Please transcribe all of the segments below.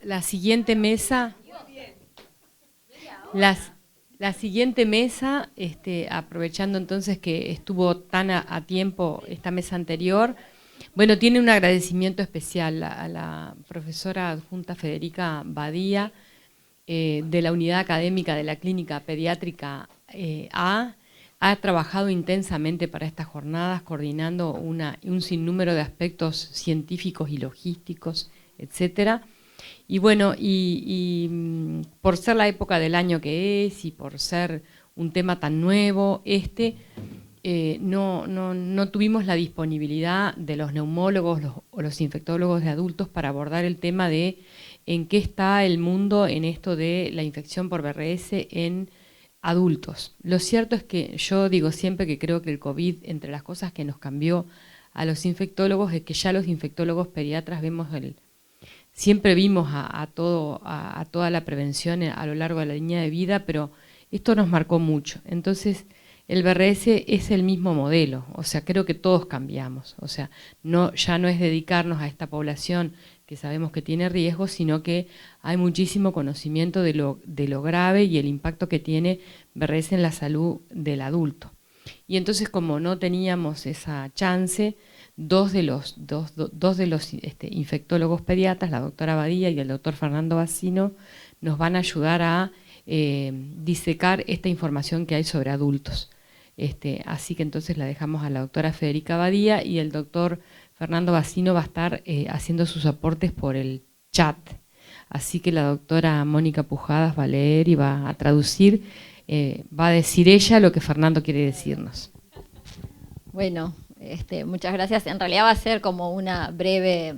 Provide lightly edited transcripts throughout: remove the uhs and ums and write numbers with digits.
La siguiente mesa, la siguiente mesa, aprovechando entonces que estuvo tan a tiempo esta mesa anterior, bueno, tiene un agradecimiento especial a la profesora adjunta Federica Badía, de la Unidad Académica de la Clínica Pediátrica A. Ha trabajado intensamente para estas jornadas, coordinando un sinnúmero de aspectos científicos y logísticos, etcétera. Y bueno, por ser la época del año que es y por ser un tema tan nuevo, no tuvimos la disponibilidad de los neumólogos o los infectólogos de adultos para abordar el tema de en qué está el mundo en esto de la infección por VRS en adultos. Lo cierto es que yo digo siempre que creo que el COVID, entre las cosas que nos cambió a los infectólogos, es que ya los infectólogos pediatras siempre vimos a toda la prevención a lo largo de la línea de vida, pero esto nos marcó mucho. Entonces, el VRS es el mismo modelo, o sea, creo que todos cambiamos, o sea, ya no es dedicarnos a esta población que sabemos que tiene riesgo, sino que hay muchísimo conocimiento de lo grave y el impacto que tiene VRS en la salud del adulto. Y entonces, como no teníamos esa chance, dos de los infectólogos pediatras, la doctora Badía y el doctor Fernando Bacino, nos van a ayudar a disecar esta información que hay sobre adultos. Así que entonces la dejamos a la doctora Federica Badía y el doctor Fernando Bacino va a estar haciendo sus aportes por el chat. Así que la doctora Mónica Pujadas va a leer y va a traducir, va a decir ella lo que Fernando quiere decirnos. Bueno, muchas gracias. En realidad va a ser como una breve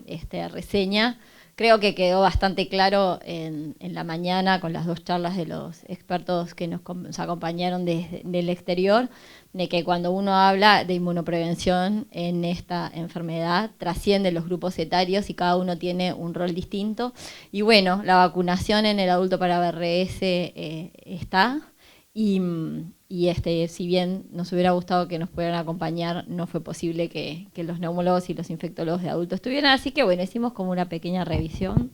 reseña. Creo que quedó bastante claro en la mañana con las dos charlas de los expertos que nos acompañaron del exterior, de que cuando uno habla de inmunoprevención en esta enfermedad trasciende los grupos etarios y cada uno tiene un rol distinto. Y bueno, la vacunación en el adulto para VRS está. Y si bien nos hubiera gustado que nos pudieran acompañar, no fue posible que los neumólogos y los infectólogos de adultos estuvieran. Así que bueno, hicimos como una pequeña revisión.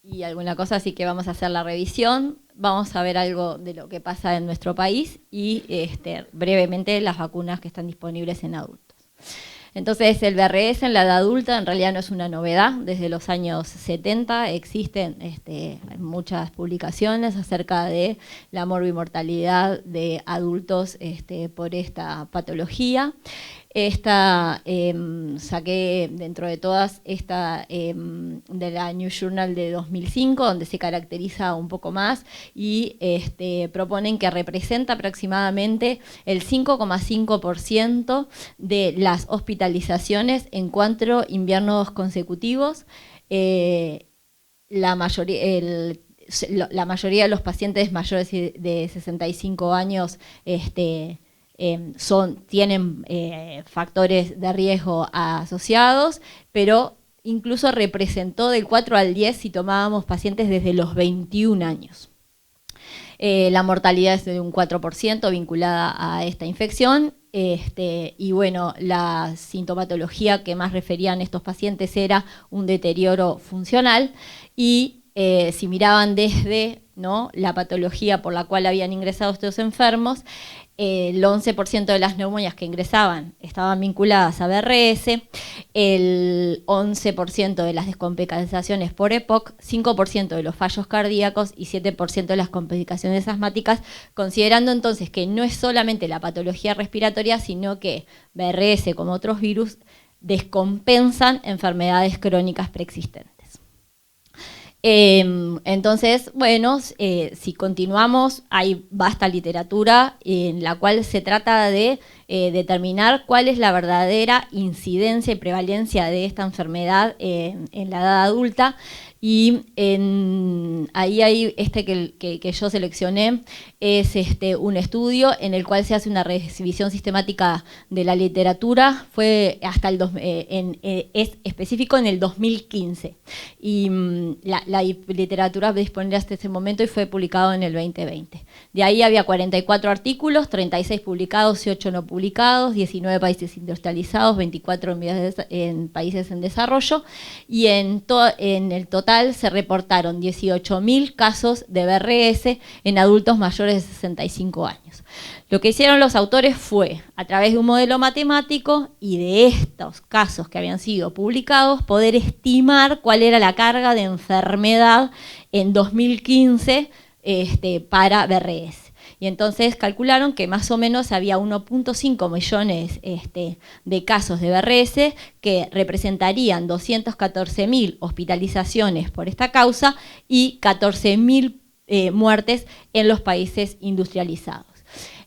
Y alguna cosa, así que vamos a hacer la revisión. Vamos a ver algo de lo que pasa en nuestro país y brevemente las vacunas que están disponibles en adultos. Entonces, el VRS en la edad adulta en realidad no es una novedad. Desde los años 70 existen muchas publicaciones acerca de la morbimortalidad de adultos por esta patología. Saqué dentro de todas esta de la New Journal de 2005, donde se caracteriza un poco más y proponen que representa aproximadamente el 5,5% de las hospitalizaciones en 4 inviernos consecutivos. La mayoría de los pacientes mayores de 65 años tienen factores de riesgo asociados, pero incluso representó del 4 al 10 si tomábamos pacientes desde los 21 años. La mortalidad es de un 4% vinculada a esta infección. Y bueno, la sintomatología que más referían estos pacientes era un deterioro funcional y si miraban desde la patología por la cual habían ingresado estos enfermos, el 11% de las neumonias que ingresaban estaban vinculadas a VRS, el 11% de las descompensaciones por EPOC, 5% de los fallos cardíacos y 7% de las complicaciones asmáticas, considerando entonces que no es solamente la patología respiratoria, sino que VRS, como otros virus, descompensan enfermedades crónicas preexistentes. Entonces, bueno, si continuamos, hay vasta literatura en la cual se trata de determinar cuál es la verdadera incidencia y prevalencia de esta enfermedad en la edad adulta. y ahí hay que yo seleccioné, es un estudio en el cual se hace una revisión sistemática de la literatura, fue hasta es específico en el 2015, y la literatura disponible hasta ese momento y fue publicado en el 2020. De ahí había 44 artículos, 36 publicados y 8 no publicados, 19 países industrializados, 24 en países en desarrollo, y en el total se reportaron 18.000 casos de BRS en adultos mayores de 65 años. Lo que hicieron los autores fue, a través de un modelo matemático y de estos casos que habían sido publicados, poder estimar cuál era la carga de enfermedad en 2015 para BRS. Y entonces calcularon que más o menos había 1.5 millones de casos de BRS que representarían 214.000 hospitalizaciones por esta causa y 14.000 muertes en los países industrializados.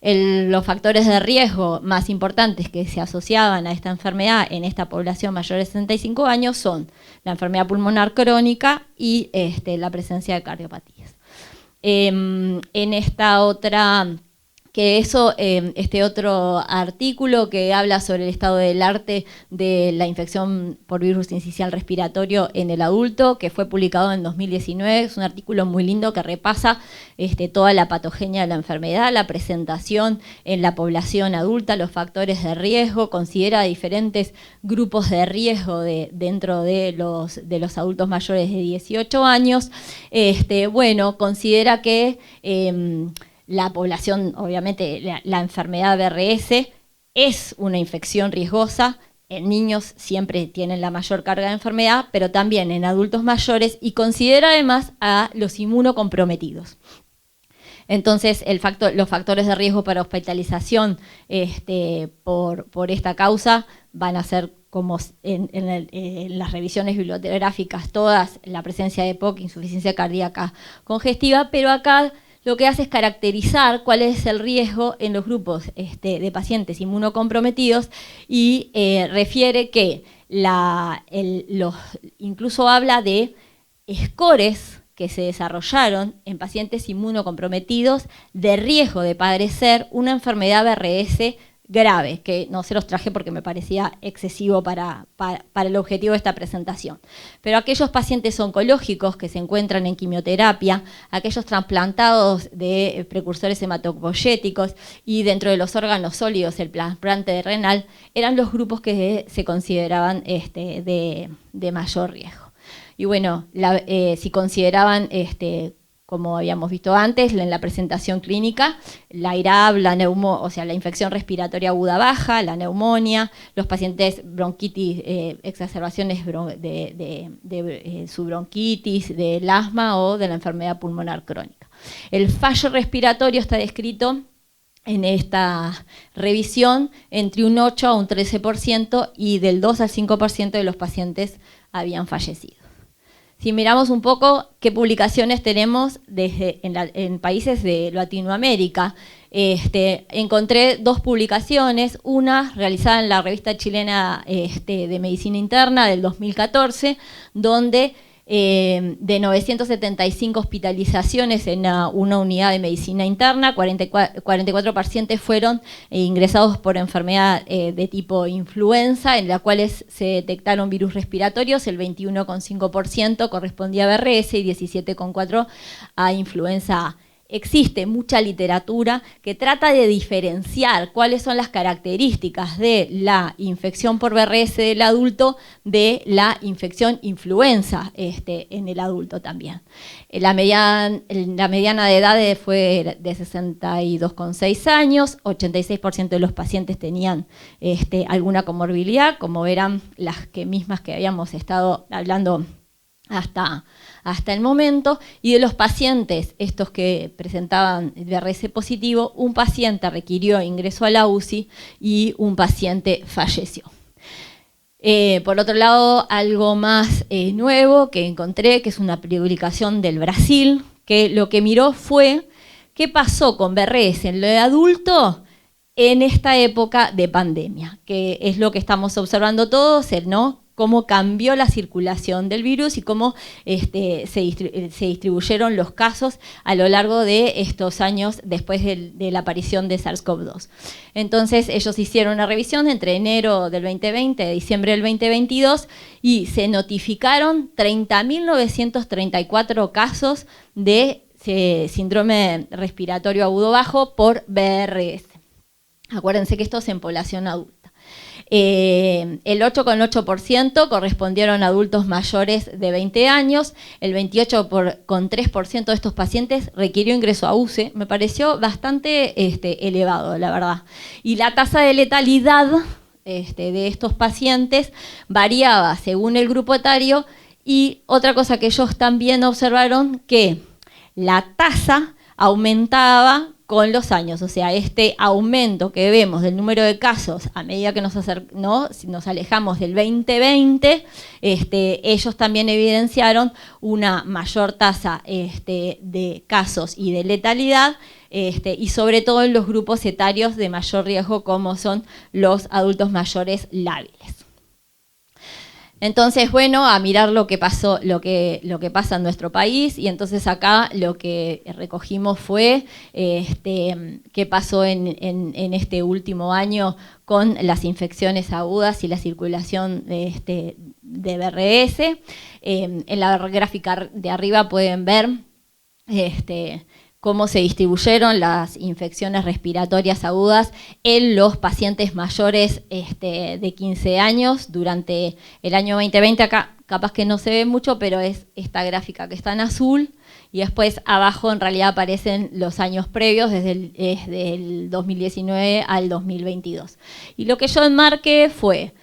Los factores de riesgo más importantes que se asociaban a esta enfermedad en esta población mayor de 65 años son la enfermedad pulmonar crónica y la presencia de cardiopatías. En esta otra, este otro artículo que habla sobre el estado del arte de la infección por virus sincicial respiratorio en el adulto, que fue publicado en 2019, es un artículo muy lindo que repasa toda la patogenia de la enfermedad, la presentación en la población adulta, los factores de riesgo, considera diferentes grupos de riesgo dentro de los adultos mayores de 18 años. Bueno, considera que la población, obviamente, la enfermedad BRS es una infección riesgosa. En niños siempre tienen la mayor carga de enfermedad, pero también en adultos mayores, y considera además a los inmunocomprometidos. Entonces, los factores de riesgo para hospitalización por esta causa van a ser, como en las revisiones bibliográficas, todas, la presencia de EPOC, insuficiencia cardíaca congestiva, pero acá lo que hace es caracterizar cuál es el riesgo en los grupos de pacientes inmunocomprometidos y refiere que incluso habla de scores que se desarrollaron en pacientes inmunocomprometidos de riesgo de padecer una enfermedad BRS grave, que no se los traje porque me parecía excesivo para el objetivo de esta presentación. Pero aquellos pacientes oncológicos que se encuentran en quimioterapia, aquellos trasplantados de precursores hematopoyéticos y dentro de los órganos sólidos el trasplante renal, eran los grupos que se consideraban de mayor riesgo. Y bueno, si consideraban como habíamos visto antes, en la presentación clínica, la IRAB, la infección respiratoria aguda baja, la neumonía, los pacientes bronquitis, exacerbaciones de su bronquitis, del asma o de la enfermedad pulmonar crónica. El fallo respiratorio está descrito en esta revisión entre un 8 a un 13% y del 2 al 5% de los pacientes habían fallecido. Si miramos un poco qué publicaciones tenemos en países de Latinoamérica, encontré 2 publicaciones, una realizada en la revista chilena de Medicina Interna del 2014, donde de 975 hospitalizaciones en una unidad de medicina interna, 44 pacientes fueron ingresados por enfermedad de tipo influenza, en la cuales se detectaron virus respiratorios, el 21,5% correspondía a BRS y 17,4% a influenza A. Existe mucha literatura que trata de diferenciar cuáles son las características de la infección por BRS del adulto de la infección influenza en el adulto también. La mediana de edad fue de 62,6 años, 86% de los pacientes tenían alguna comorbilidad, como eran las mismas que habíamos estado hablando hasta el momento, y de los pacientes, estos que presentaban BRS positivo, un paciente requirió ingreso a la UCI y un paciente falleció. Por otro lado, algo más nuevo que encontré, que es una publicación del Brasil, que lo que miró fue qué pasó con BRS en lo de adulto en esta época de pandemia, que es lo que estamos observando todos, ¿no? cómo cambió la circulación del virus y cómo se distribuyeron los casos a lo largo de estos años después de la aparición de SARS-CoV-2. Entonces ellos hicieron una revisión entre enero del 2020 y diciembre del 2022 y se notificaron 30.934 casos de síndrome respiratorio agudo bajo por VRS. Acuérdense que esto es en población adulta. El 8,8% correspondieron a adultos mayores de 20 años, el 28,3% de estos pacientes requirió ingreso a UCE, me pareció bastante elevado, la verdad. Y la tasa de letalidad de estos pacientes variaba según el grupo etario, y otra cosa que ellos también observaron, que la tasa aumentaba con los años, o sea, este aumento que vemos del número de casos a medida que nos alejamos del 2020, ellos también evidenciaron una mayor tasa de casos y de letalidad, y sobre todo en los grupos etarios de mayor riesgo, como son los adultos mayores lábiles. Entonces, bueno, a mirar lo que pasó, lo que pasa en nuestro país, y entonces acá lo que recogimos fue qué pasó en este último año con las infecciones agudas y la circulación de VRS. En la gráfica de arriba pueden ver cómo se distribuyeron las infecciones respiratorias agudas en los pacientes mayores de 15 años durante el año 2020. Acá capaz que no se ve mucho, pero es esta gráfica que está en azul, y después abajo en realidad aparecen los años previos, desde el 2019 al 2022. Y lo que yo enmarqué fue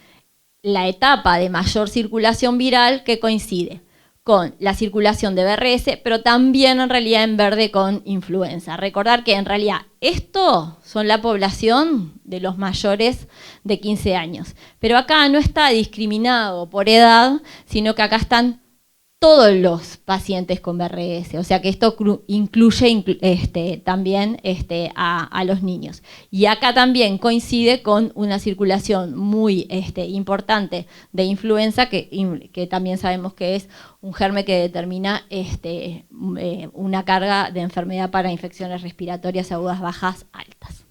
la etapa de mayor circulación viral, que coincide con la circulación de VRS, pero también en realidad en verde con influenza. Recordar que en realidad esto son la población de los mayores de 15 años. Pero acá no está discriminado por edad, sino que acá están todos los pacientes con VRS, o sea que esto incluye también a los niños. Y acá también coincide con una circulación muy importante de influenza, que también sabemos que es un germen que determina una carga de enfermedad para infecciones respiratorias agudas, bajas, altas.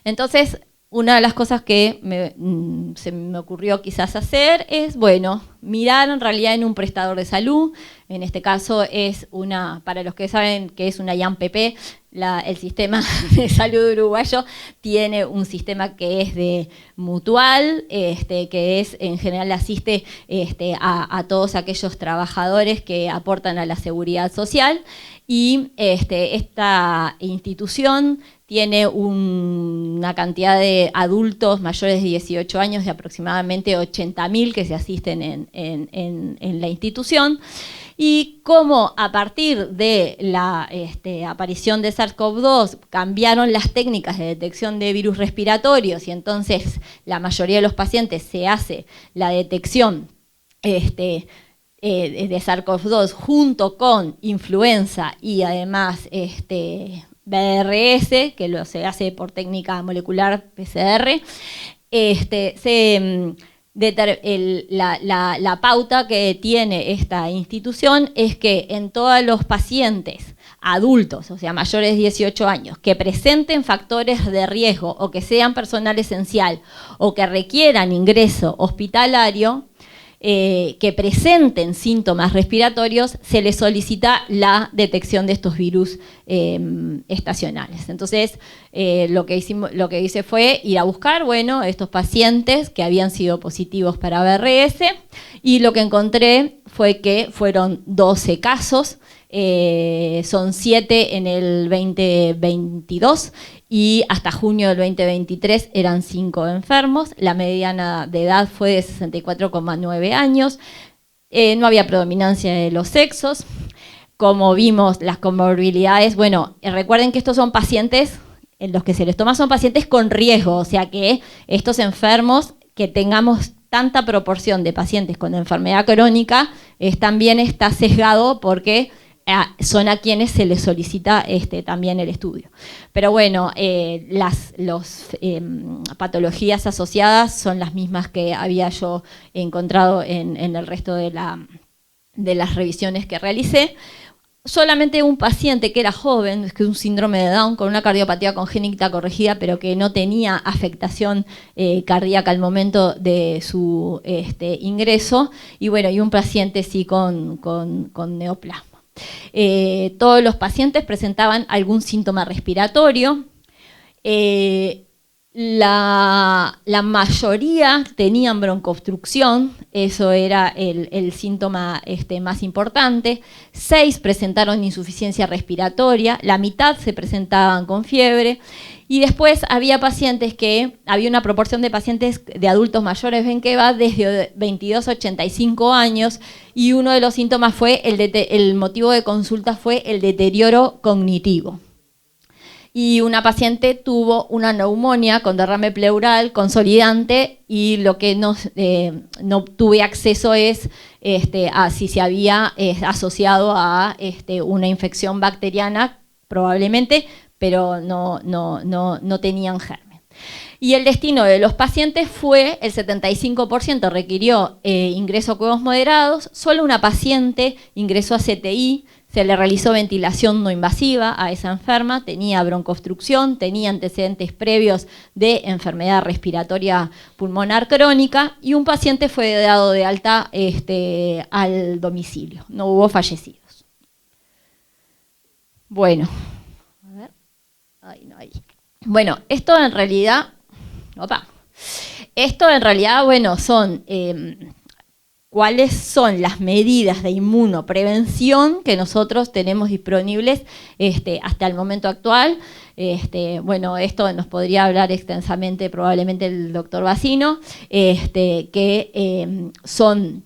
Entonces, una de las cosas que se me ocurrió quizás hacer es, bueno, mirar en realidad en un prestador de salud. En este caso es para los que saben que es una IAMPP, el sistema de salud uruguayo tiene un sistema que es de mutual, que es en general asiste a todos aquellos trabajadores que aportan a la seguridad social, y esta institución tiene una cantidad de adultos mayores de 18 años de aproximadamente 80.000 que se asisten en la institución. Y cómo a partir de la aparición de SARS-CoV-2 cambiaron las técnicas de detección de virus respiratorios, y entonces la mayoría de los pacientes se hace la detección de SARS-CoV-2 junto con influenza y además VRS, que se hace por técnica molecular PCR, la pauta que tiene esta institución es que en todos los pacientes adultos, o sea, mayores de 18 años, que presenten factores de riesgo o que sean personal esencial o que requieran ingreso hospitalario, que presenten síntomas respiratorios, se les solicita la detección de estos virus estacionales. Entonces, lo que hice fue ir a buscar, bueno, estos pacientes que habían sido positivos para VRS, y lo que encontré fue que fueron 12 casos, son 7 en el 2022, y hasta junio del 2023 eran 5 enfermos. La mediana de edad fue de 64,9 años. No había predominancia de los sexos. Como vimos, las comorbilidades, bueno, recuerden que estos son pacientes, en los que se les toma son pacientes con riesgo, o sea que estos enfermos, que tengamos tanta proporción de pacientes con enfermedad crónica, también está sesgado porque son a quienes se les solicita también el estudio. Pero bueno, las patologías asociadas son las mismas que había yo encontrado en el resto de las revisiones que realicé. Solamente un paciente que era joven, que es un síndrome de Down con una cardiopatía congénita corregida, pero que no tenía afectación cardíaca al momento de su ingreso, y bueno, y un paciente sí con neoplasma. Todos los pacientes presentaban algún síntoma respiratorio. La mayoría tenían broncoobstrucción, eso era el síntoma más importante. 6 presentaron insuficiencia respiratoria, la mitad se presentaban con fiebre. Y después había una proporción de pacientes de adultos mayores, ven que va desde 22 a 85 años, y uno de los síntomas fue, el motivo de consulta fue el deterioro cognitivo. Y una paciente tuvo una neumonía con derrame pleural consolidante, y lo que no tuve acceso es a si se había asociado a una infección bacteriana, probablemente, pero no tenían germen. Y el destino de los pacientes fue, el 75% requirió ingreso a cuidados moderados, solo una paciente ingresó a CTI, se le realizó ventilación no invasiva a esa enferma, tenía broncoobstrucción, tenía antecedentes previos de enfermedad respiratoria pulmonar crónica, y un paciente fue dado de alta al domicilio, no hubo fallecidos. Bueno, a ver, bueno, esto en realidad, bueno, son cuáles son las medidas de inmunoprevención que nosotros tenemos disponibles hasta el momento actual. Bueno, esto nos podría hablar extensamente probablemente el doctor Bacino, que son...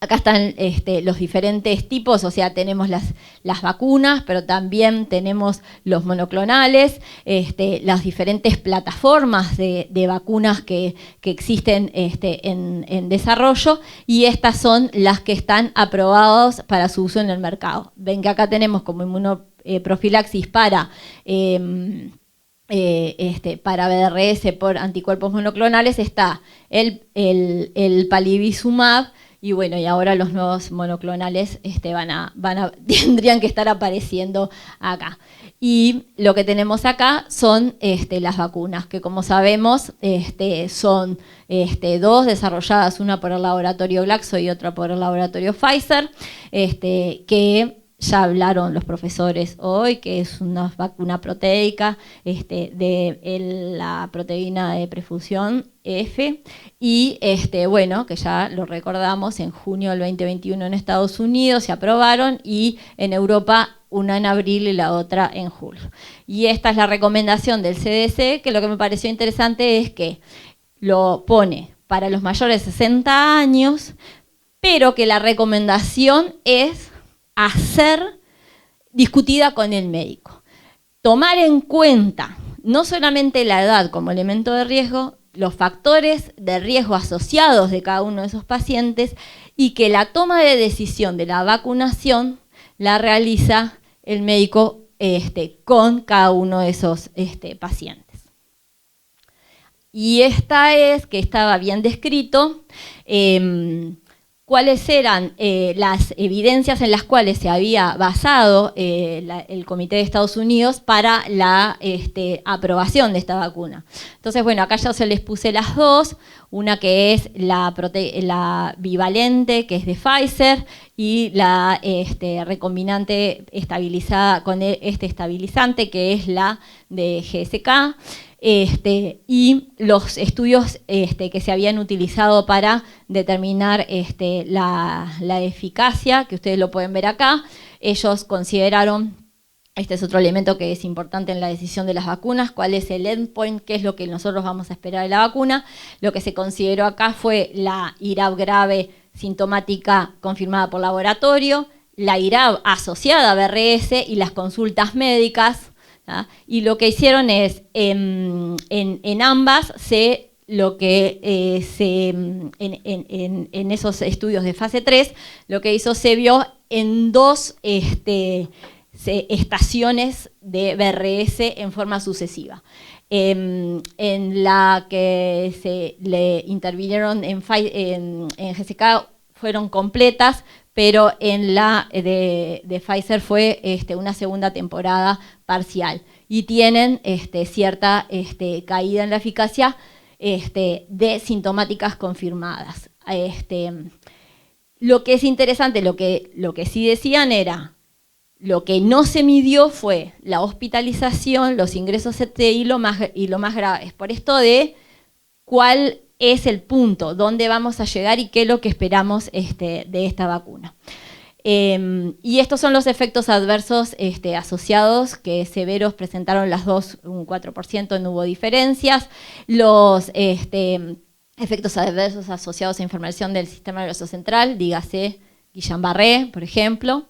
Acá están los diferentes tipos, o sea, tenemos las vacunas, pero también tenemos los monoclonales, las diferentes plataformas de vacunas que existen en desarrollo, y estas son las que están aprobadas para su uso en el mercado. Ven que acá tenemos como inmunoprofilaxis para BRS por anticuerpos monoclonales, está el palivizumab. Y bueno, y ahora los nuevos monoclonales tendrían que estar apareciendo acá. Y lo que tenemos acá son las vacunas, que como sabemos son 2 desarrolladas, una por el laboratorio Glaxo y otra por el laboratorio Pfizer, que ya hablaron los profesores hoy, que es una vacuna proteica de la proteína de perfusión F, y bueno, que ya lo recordamos, en junio del 2021 en Estados Unidos se aprobaron, y en Europa una en abril y la otra en julio. Y esta es la recomendación del CDC, que lo que me pareció interesante es que lo pone para los mayores de 60 años, pero que la recomendación es hacer discutida con el médico. Tomar en cuenta no solamente la edad como elemento de riesgo, los factores de riesgo asociados de cada uno de esos pacientes, y que la toma de decisión de la vacunación la realiza el médico con cada uno de esos pacientes. Y esta es, que estaba bien descrito, cuáles eran las evidencias en las cuales se había basado el Comité de Estados Unidos para la aprobación de esta vacuna. Entonces, bueno, acá ya se les puse las dos, una que es la bivalente, que es de Pfizer, y la recombinante estabilizada con este estabilizante, que es la de GSK. Y los estudios que se habían utilizado para determinar la eficacia, que ustedes lo pueden ver acá, ellos consideraron, este es otro elemento que es importante en la decisión de las vacunas, cuál es el endpoint, qué es lo que nosotros vamos a esperar de la vacuna. Lo que se consideró acá fue la IRAV grave sintomática confirmada por laboratorio, la IRAV asociada a BRS y las consultas médicas. Y lo que hicieron es, en ambas, en esos estudios de fase 3, lo que se vio en dos estaciones de BRS en forma sucesiva. En la que se le intervinieron en GSK fueron completas, pero en la de Pfizer fue una segunda temporada parcial. Y tienen cierta caída en la eficacia de sintomáticas confirmadas. Lo que es interesante, lo que sí decían era, lo que no se midió fue la hospitalización, los ingresos y lo más grave. Por esto de cuál es el punto, dónde vamos a llegar y qué es lo que esperamos de esta vacuna. Y estos son los efectos adversos asociados, que severos presentaron las dos, un 4%, no hubo diferencias. Los efectos adversos asociados a inflamación del sistema nervioso central, dígase Guillain-Barré, por ejemplo,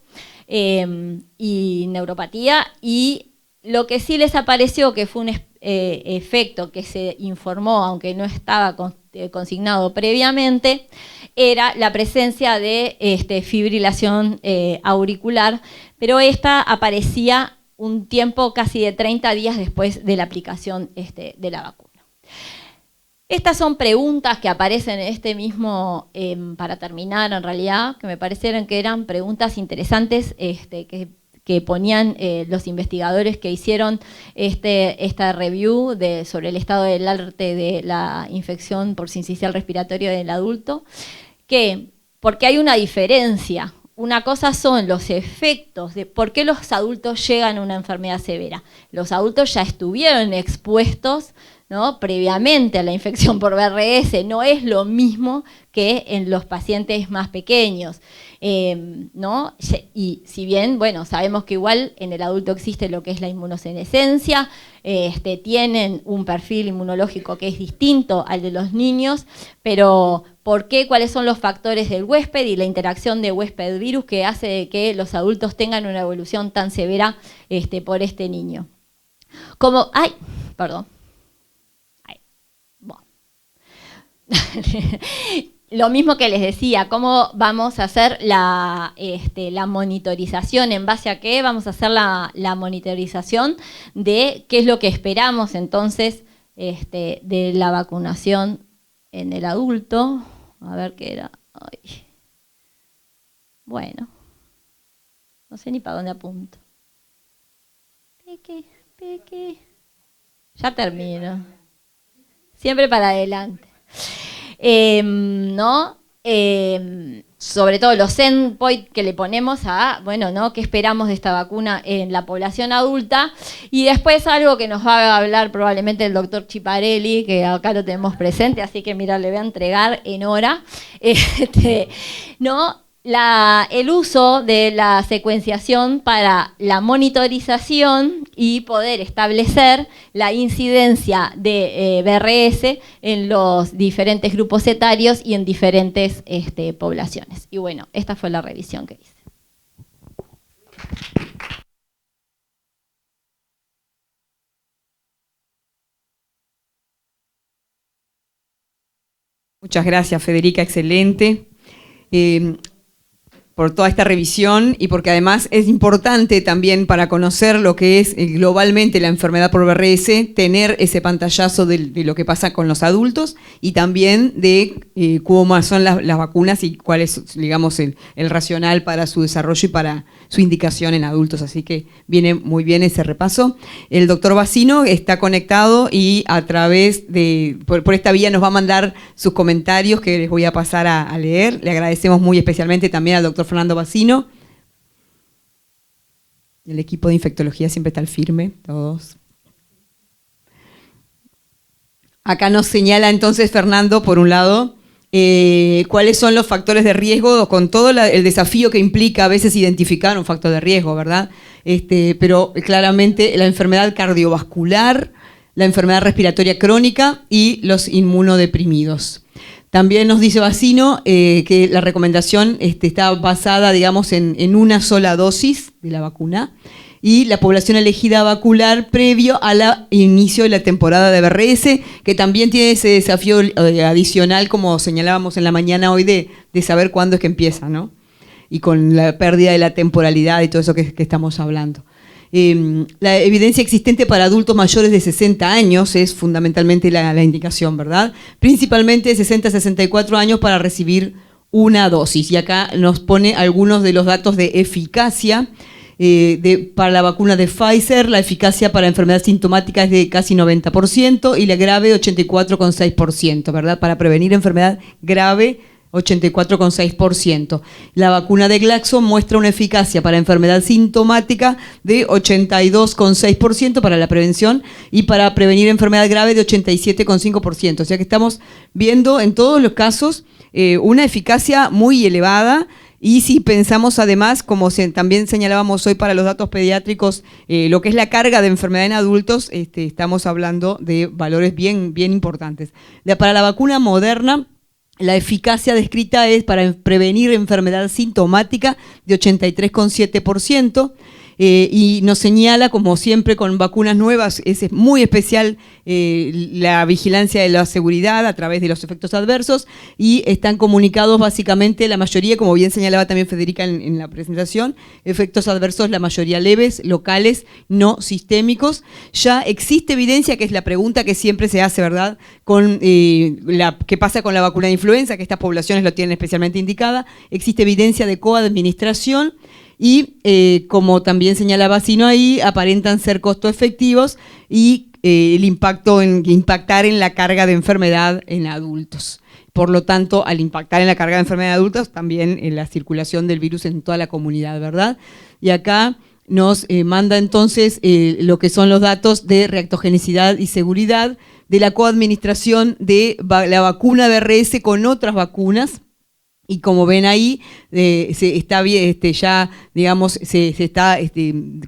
y neuropatía, y lo que sí les apareció, que fue un efecto que se informó, aunque no estaba consignado previamente, era la presencia de fibrilación auricular, pero esta aparecía un tiempo casi de 30 días después de la aplicación de la vacuna. Estas son preguntas que aparecen en este mismo, para terminar en realidad, que me parecieron que eran preguntas interesantes que ponían los investigadores que hicieron esta review sobre el estado del arte de la infección por sincicial respiratorio del adulto, porque hay una diferencia. Una cosa son los efectos de por qué los adultos llegan a una enfermedad severa. Los adultos ya estuvieron expuestos, ¿no?, previamente a la infección por BRS, no es lo mismo que en los pacientes más pequeños, ¿no? Y si bien, bueno, sabemos que igual en el adulto existe lo que es la inmunosenescencia, tienen un perfil inmunológico que es distinto al de los niños, pero ¿por qué? ¿Cuáles son los factores del huésped y la interacción de huésped-virus que hace de que los adultos tengan una evolución tan severa por este niño? Como, perdón. Lo mismo que les decía, ¿cómo vamos a hacer la monitorización? ¿En base a qué vamos a hacer la monitorización de qué es lo que esperamos entonces de la vacunación en el adulto? A ver qué era. Ay. Bueno, no sé ni para dónde apunto. Peque. Ya termino. Siempre para adelante. ¿No? Sobre todo los endpoints que le ponemos a, bueno, ¿no?, qué esperamos de esta vacuna en la población adulta. Y después algo que nos va a hablar probablemente el doctor Chiparelli, que acá lo tenemos presente, así que mira, le voy a entregar en hora, ¿no?, el uso de la secuenciación para la monitorización y poder establecer la incidencia de BRS en los diferentes grupos etarios y en diferentes poblaciones. Y bueno, esta fue la revisión que hice. Muchas gracias, Federica, excelente. Por toda esta revisión y porque además es importante también para conocer lo que es globalmente la enfermedad por BRS, tener ese pantallazo de lo que pasa con los adultos y también de cómo son las vacunas y cuál es, digamos, el racional para su desarrollo y para su indicación en adultos. Así que viene muy bien ese repaso. El doctor Bassino está conectado y a través de, por esta vía nos va a mandar sus comentarios que les voy a pasar a leer. Le agradecemos muy especialmente también al doctor Fernando Bassino. El equipo de infectología siempre está al firme, todos. Acá nos señala entonces Fernando, por un lado, cuáles son los factores de riesgo, con todo el desafío que implica a veces identificar un factor de riesgo, ¿verdad? Pero claramente la enfermedad cardiovascular, la enfermedad respiratoria crónica y los inmunodeprimidos. También nos dice Bassino que la recomendación está basada, digamos, en una sola dosis de la vacuna y la población elegida a vacunar previo al inicio de la temporada de BRS, que también tiene ese desafío adicional, como señalábamos en la mañana hoy, de saber cuándo es que empieza, ¿no? y con la pérdida de la temporalidad y todo eso que estamos hablando. La evidencia existente para adultos mayores de 60 años es fundamentalmente la indicación, ¿verdad? Principalmente de 60 a 64 años para recibir una dosis. Y acá nos pone algunos de los datos de eficacia. Para la vacuna de Pfizer, la eficacia para enfermedad sintomática es de casi 90% y la grave 84,6%, ¿verdad? Para prevenir enfermedad grave 84,6%. La vacuna de Glaxo muestra una eficacia para enfermedad sintomática de 82,6% para la prevención y para prevenir enfermedad grave de 87,5%. O sea que estamos viendo en todos los casos una eficacia muy elevada. Y si pensamos además, como también señalábamos hoy para los datos pediátricos, lo que es la carga de enfermedad en adultos, estamos hablando de valores bien importantes. Para la vacuna Moderna, la eficacia descrita es para prevenir enfermedad sintomática de 83,7%. Y nos señala, como siempre con vacunas nuevas, es muy especial la vigilancia de la seguridad a través de los efectos adversos, y están comunicados básicamente la mayoría, como bien señalaba también Federica en la presentación, efectos adversos la mayoría leves, locales, no sistémicos. Ya existe evidencia, que es la pregunta que siempre se hace, ¿verdad?, con qué pasa con la vacuna de influenza, que estas poblaciones lo tienen especialmente indicada. Existe evidencia de coadministración. Y como también señalaba Sino ahí, aparentan ser costo efectivos y el impactar en la carga de enfermedad en adultos. Por lo tanto, al impactar en la carga de enfermedad en adultos, también en la circulación del virus en toda la comunidad, ¿verdad? Y acá nos manda entonces lo que son los datos de reactogenicidad y seguridad de la coadministración de la vacuna BRS con otras vacunas. Y como ven ahí, se está ya, digamos, se está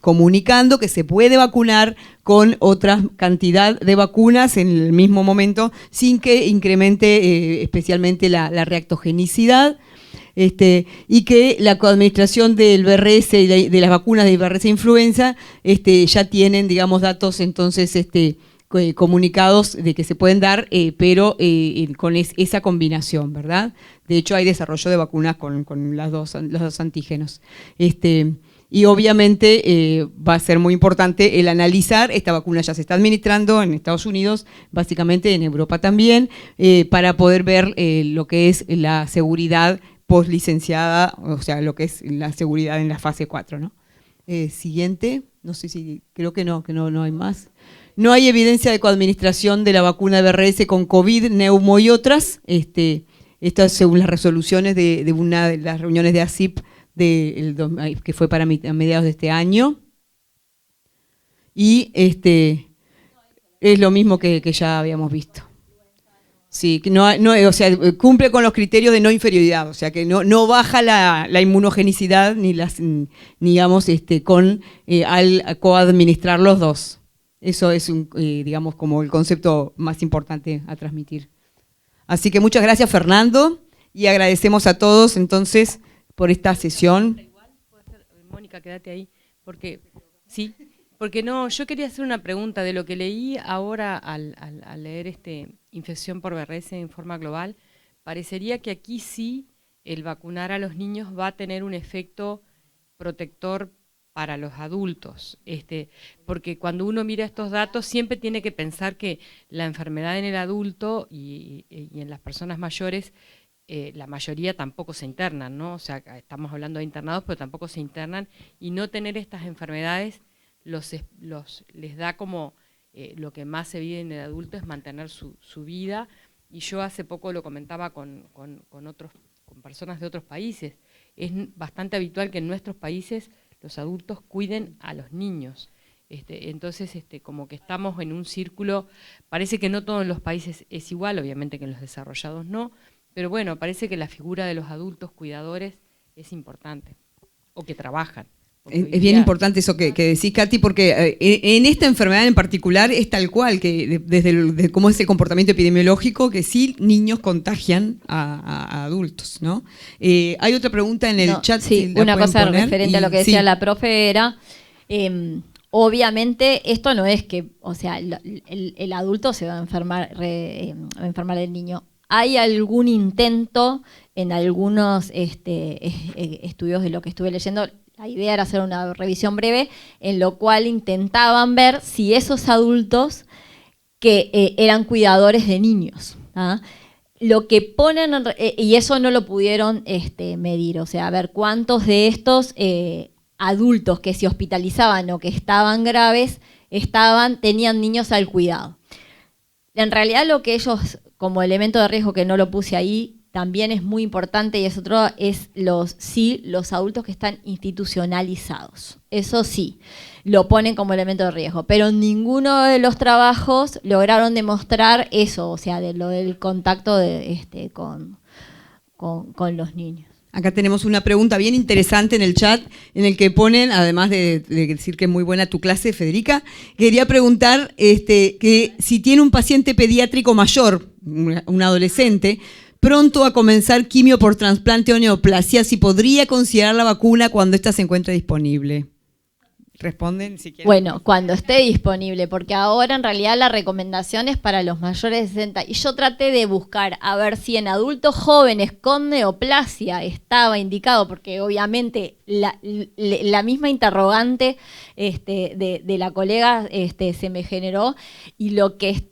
comunicando que se puede vacunar con otra cantidad de vacunas en el mismo momento sin que incremente especialmente la reactogenicidad. Y que la coadministración del BRS y de las vacunas de BRS influenza ya tienen, digamos, datos entonces comunicados de que se pueden dar, pero con esa combinación, ¿verdad? De hecho, hay desarrollo de vacunas con los dos antígenos. Y obviamente va a ser muy importante el analizar, esta vacuna ya se está administrando en Estados Unidos, básicamente en Europa también, para poder ver lo que es la seguridad postlicenciada, o sea, lo que es la seguridad en la fase 4, ¿no? Siguiente, no sé si, creo que no hay más. No hay evidencia de coadministración de la vacuna de BRS con COVID, neumo y otras. Esto es según las resoluciones de una de las reuniones de ACIP que fue para mediados de este año. Y es lo mismo que ya habíamos visto. Sí, o sea, cumple con los criterios de no inferioridad, o sea que no baja la inmunogenicidad ni digamos al coadministrar los dos. Eso es digamos como el concepto más importante a transmitir. Así que muchas gracias, Fernando, y agradecemos a todos entonces por esta sesión. Mónica, quédate ahí, porque sí. Porque no, yo quería hacer una pregunta de lo que leí ahora al leer infección por BRS en forma global. Parecería que aquí sí el vacunar a los niños va a tener un efecto protector para los adultos, porque cuando uno mira estos datos siempre tiene que pensar que la enfermedad en el adulto y en las personas mayores, la mayoría tampoco se internan, ¿no? O sea, estamos hablando de internados, pero tampoco se internan, y no tener estas enfermedades les da como lo que más se vive en el adulto es mantener su vida. Y yo hace poco lo comentaba con personas de otros países. Es bastante habitual que en nuestros países los adultos cuiden a los niños. Entonces, como que estamos en un círculo, parece que no todos los países es igual, obviamente que en los desarrollados no, pero bueno, parece que la figura de los adultos cuidadores es importante, o que trabajan. Es bien importante eso que decís, Katy, porque en esta enfermedad en particular es tal cual, que desde cómo es el comportamiento epidemiológico, que sí niños contagian a adultos, ¿no? Hay otra pregunta en el chat. Sí, una cosa referente a lo que decía la profe era, obviamente esto no es que, o sea, el adulto se va a enfermar del niño. Hay algún intento en algunos estudios de lo que estuve leyendo. La idea era hacer una revisión breve, en lo cual intentaban ver si esos adultos que eran cuidadores de niños, ¿ah? Lo que ponen, y eso no lo pudieron medir, o sea, a ver cuántos de estos adultos que se hospitalizaban o que estaban graves tenían niños al cuidado. En realidad lo que ellos, como elemento de riesgo que no lo puse ahí, también es muy importante y es otro, es los adultos que están institucionalizados. Eso sí, lo ponen como elemento de riesgo, pero ninguno de los trabajos lograron demostrar eso, o sea, de lo del contacto con los niños. Acá tenemos una pregunta bien interesante en el chat, en el que ponen, además de decir que es muy buena tu clase, Federica, quería preguntar que si tiene un paciente pediátrico mayor, un adolescente, pronto a comenzar quimio por trasplante o neoplasia, si podría considerar la vacuna cuando ésta se encuentre disponible. Responden si quieren. Bueno, cuando esté disponible, porque ahora en realidad la recomendación es para los mayores de 60. Y yo traté de buscar a ver si en adultos jóvenes con neoplasia estaba indicado, porque obviamente la misma interrogante de la colega se me generó, y lo que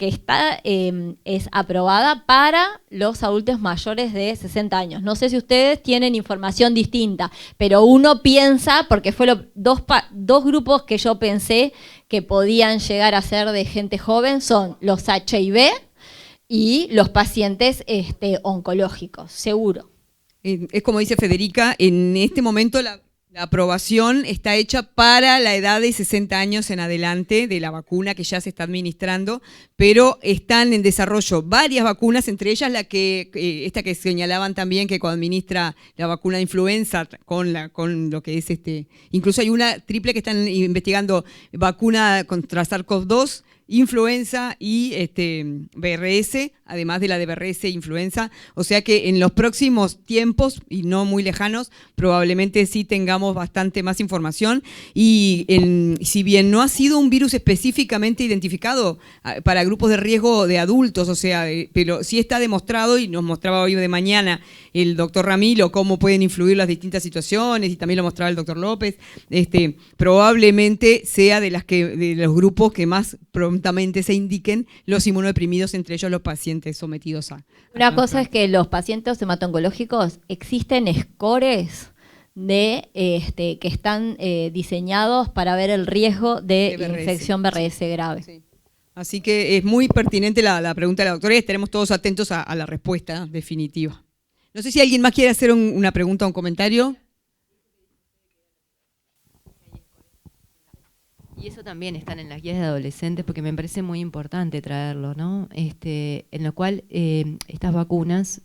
está es aprobada para los adultos mayores de 60 años. No sé si ustedes tienen información distinta, pero uno piensa, porque fue dos grupos que yo pensé que podían llegar a ser de gente joven, son los HIV y los pacientes oncológicos, seguro. Es como dice Federica, en este momento la aprobación está hecha para la edad de 60 años en adelante de la vacuna que ya se está administrando, pero están en desarrollo varias vacunas, entre ellas esta que señalaban también que coadministra la vacuna de influenza con lo que es incluso hay una triple que están investigando vacuna contra SARS-CoV-2, influenza y BRS, además de la de BRS e influenza, o sea que en los próximos tiempos, y no muy lejanos, probablemente sí tengamos bastante más información, y si bien no ha sido un virus específicamente identificado para grupos de riesgo de adultos, o sea, pero sí está demostrado, y nos mostraba hoy de mañana el doctor Ramilo cómo pueden influir las distintas situaciones, y también lo mostraba el doctor López, probablemente sea de los grupos que más prontamente se indiquen los inmunodeprimidos, entre ellos los pacientes sometidos a... Una cosa es que los pacientes hemato-oncológicos existen scores que están diseñados para ver el riesgo de infección BRS grave. Sí. Así que es muy pertinente la pregunta de la doctora y estaremos todos atentos a la respuesta definitiva. No sé si alguien más quiere hacer una pregunta o un comentario. Y eso también están en las guías de adolescentes, porque me parece muy importante traerlo, ¿no? En lo cual estas vacunas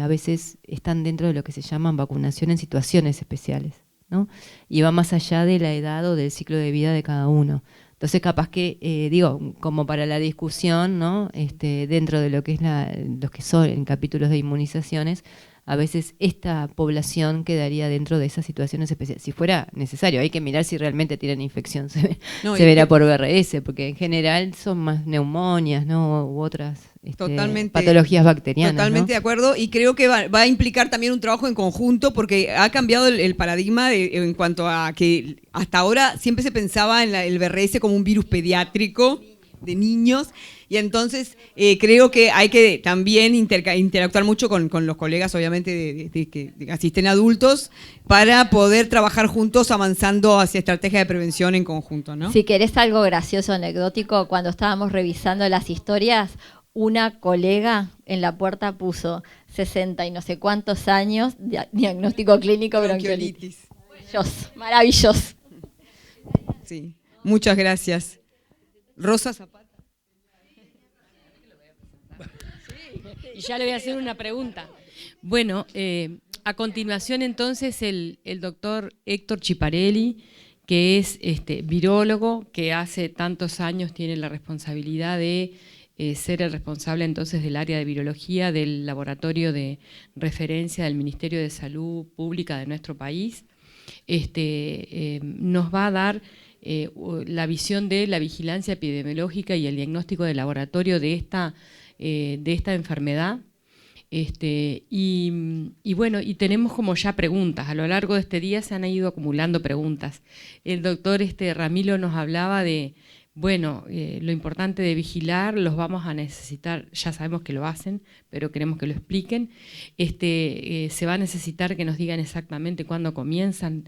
a veces están dentro de lo que se llaman vacunación en situaciones especiales, ¿no? Y va más allá de la edad o del ciclo de vida de cada uno. Entonces, capaz que, como para la discusión, ¿no? Dentro de lo que es los que son en capítulos de inmunizaciones, a veces esta población quedaría dentro de esas situaciones especiales. Si fuera necesario, hay que mirar si realmente tienen infección, se verá por BRS, porque en general son más neumonias, ¿no? U otras patologías bacterianas. Totalmente, ¿no? De acuerdo, y creo que va a implicar también un trabajo en conjunto, porque ha cambiado el paradigma en cuanto a que hasta ahora siempre se pensaba en el BRS como un virus pediátrico de niños, y entonces creo que hay que también interactuar mucho con los colegas, obviamente, que asisten adultos, para poder trabajar juntos avanzando hacia estrategias de prevención en conjunto, ¿no? Si querés algo gracioso, anecdótico, cuando estábamos revisando las historias, una colega en la puerta puso 60 y no sé cuántos años, diagnóstico clínico bronquiolitis. Maravilloso. Sí, muchas gracias. Rosa Zapata. Y ya le voy a hacer una pregunta. Bueno, a continuación entonces el doctor Héctor Chiparelli, que es virólogo, que hace tantos años tiene la responsabilidad de ser el responsable entonces del área de virología del laboratorio de referencia del Ministerio de Salud Pública de nuestro país, nos va a dar la visión de la vigilancia epidemiológica y el diagnóstico de laboratorio de esta de esta enfermedad. Y bueno, y tenemos como ya preguntas. A lo largo de este día se han ido acumulando preguntas. El doctor Ramilo nos hablaba de, bueno, lo importante de vigilar, los vamos a necesitar, ya sabemos que lo hacen, pero queremos que lo expliquen. Se va a necesitar que nos digan exactamente cuándo comienzan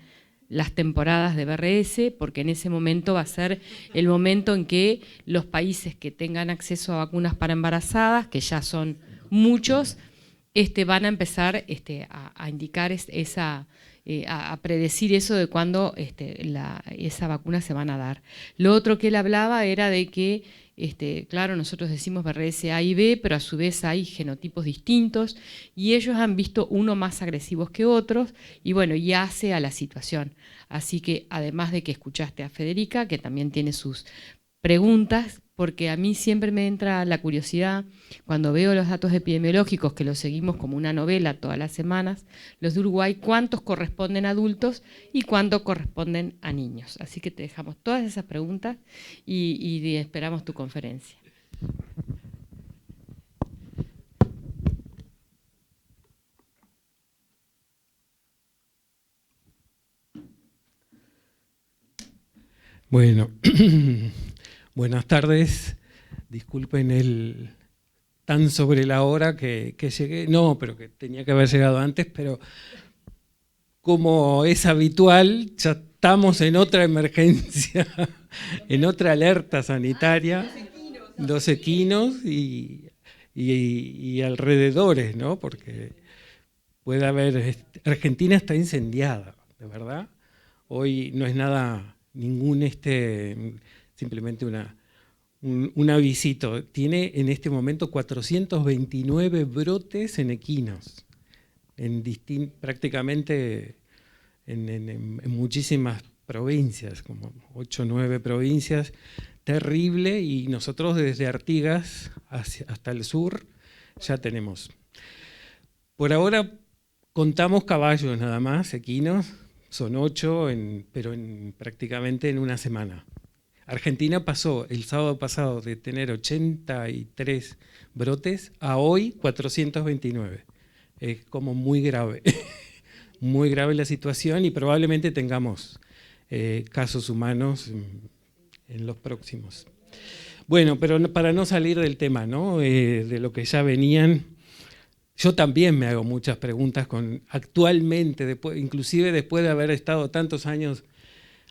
las temporadas de BRS, porque en ese momento va a ser el momento en que los países que tengan acceso a vacunas para embarazadas, que ya son muchos, van a empezar a indicar a predecir eso de cuándo esa vacuna se van a dar. Lo otro que él hablaba era de que, claro, nosotros decimos BRS A y B, pero a su vez hay genotipos distintos y ellos han visto uno más agresivos que otros y bueno, y hace a la situación. Así que además de que escuchaste a Federica, que también tiene sus preguntas, porque a mí siempre me entra la curiosidad cuando veo los datos epidemiológicos, que los seguimos como una novela todas las semanas, los de Uruguay, cuántos corresponden a adultos y cuántos corresponden a niños. Así que te dejamos todas esas preguntas y esperamos tu conferencia. Bueno, buenas tardes. Disculpen el tan sobre la hora que llegué. No, pero que tenía que haber llegado antes, pero como es habitual, ya estamos en otra emergencia, en otra alerta sanitaria, 12 quinos y alrededores, ¿no? Porque puede haber... Argentina está incendiada, de verdad. Hoy no es nada, simplemente un avisito. Tiene en este momento 429 brotes en equinos, prácticamente en muchísimas provincias, como 8 o 9 provincias, terrible, y nosotros desde Artigas hasta el sur ya tenemos. Por ahora contamos caballos nada más, equinos, son 8, pero prácticamente en una semana. Argentina pasó el sábado pasado de tener 83 brotes a hoy 429. Es como muy grave, muy grave la situación y probablemente tengamos casos humanos en los próximos. Bueno, pero para no salir del tema, ¿no? De lo que ya venían, yo también me hago muchas preguntas actualmente, inclusive después de haber estado tantos años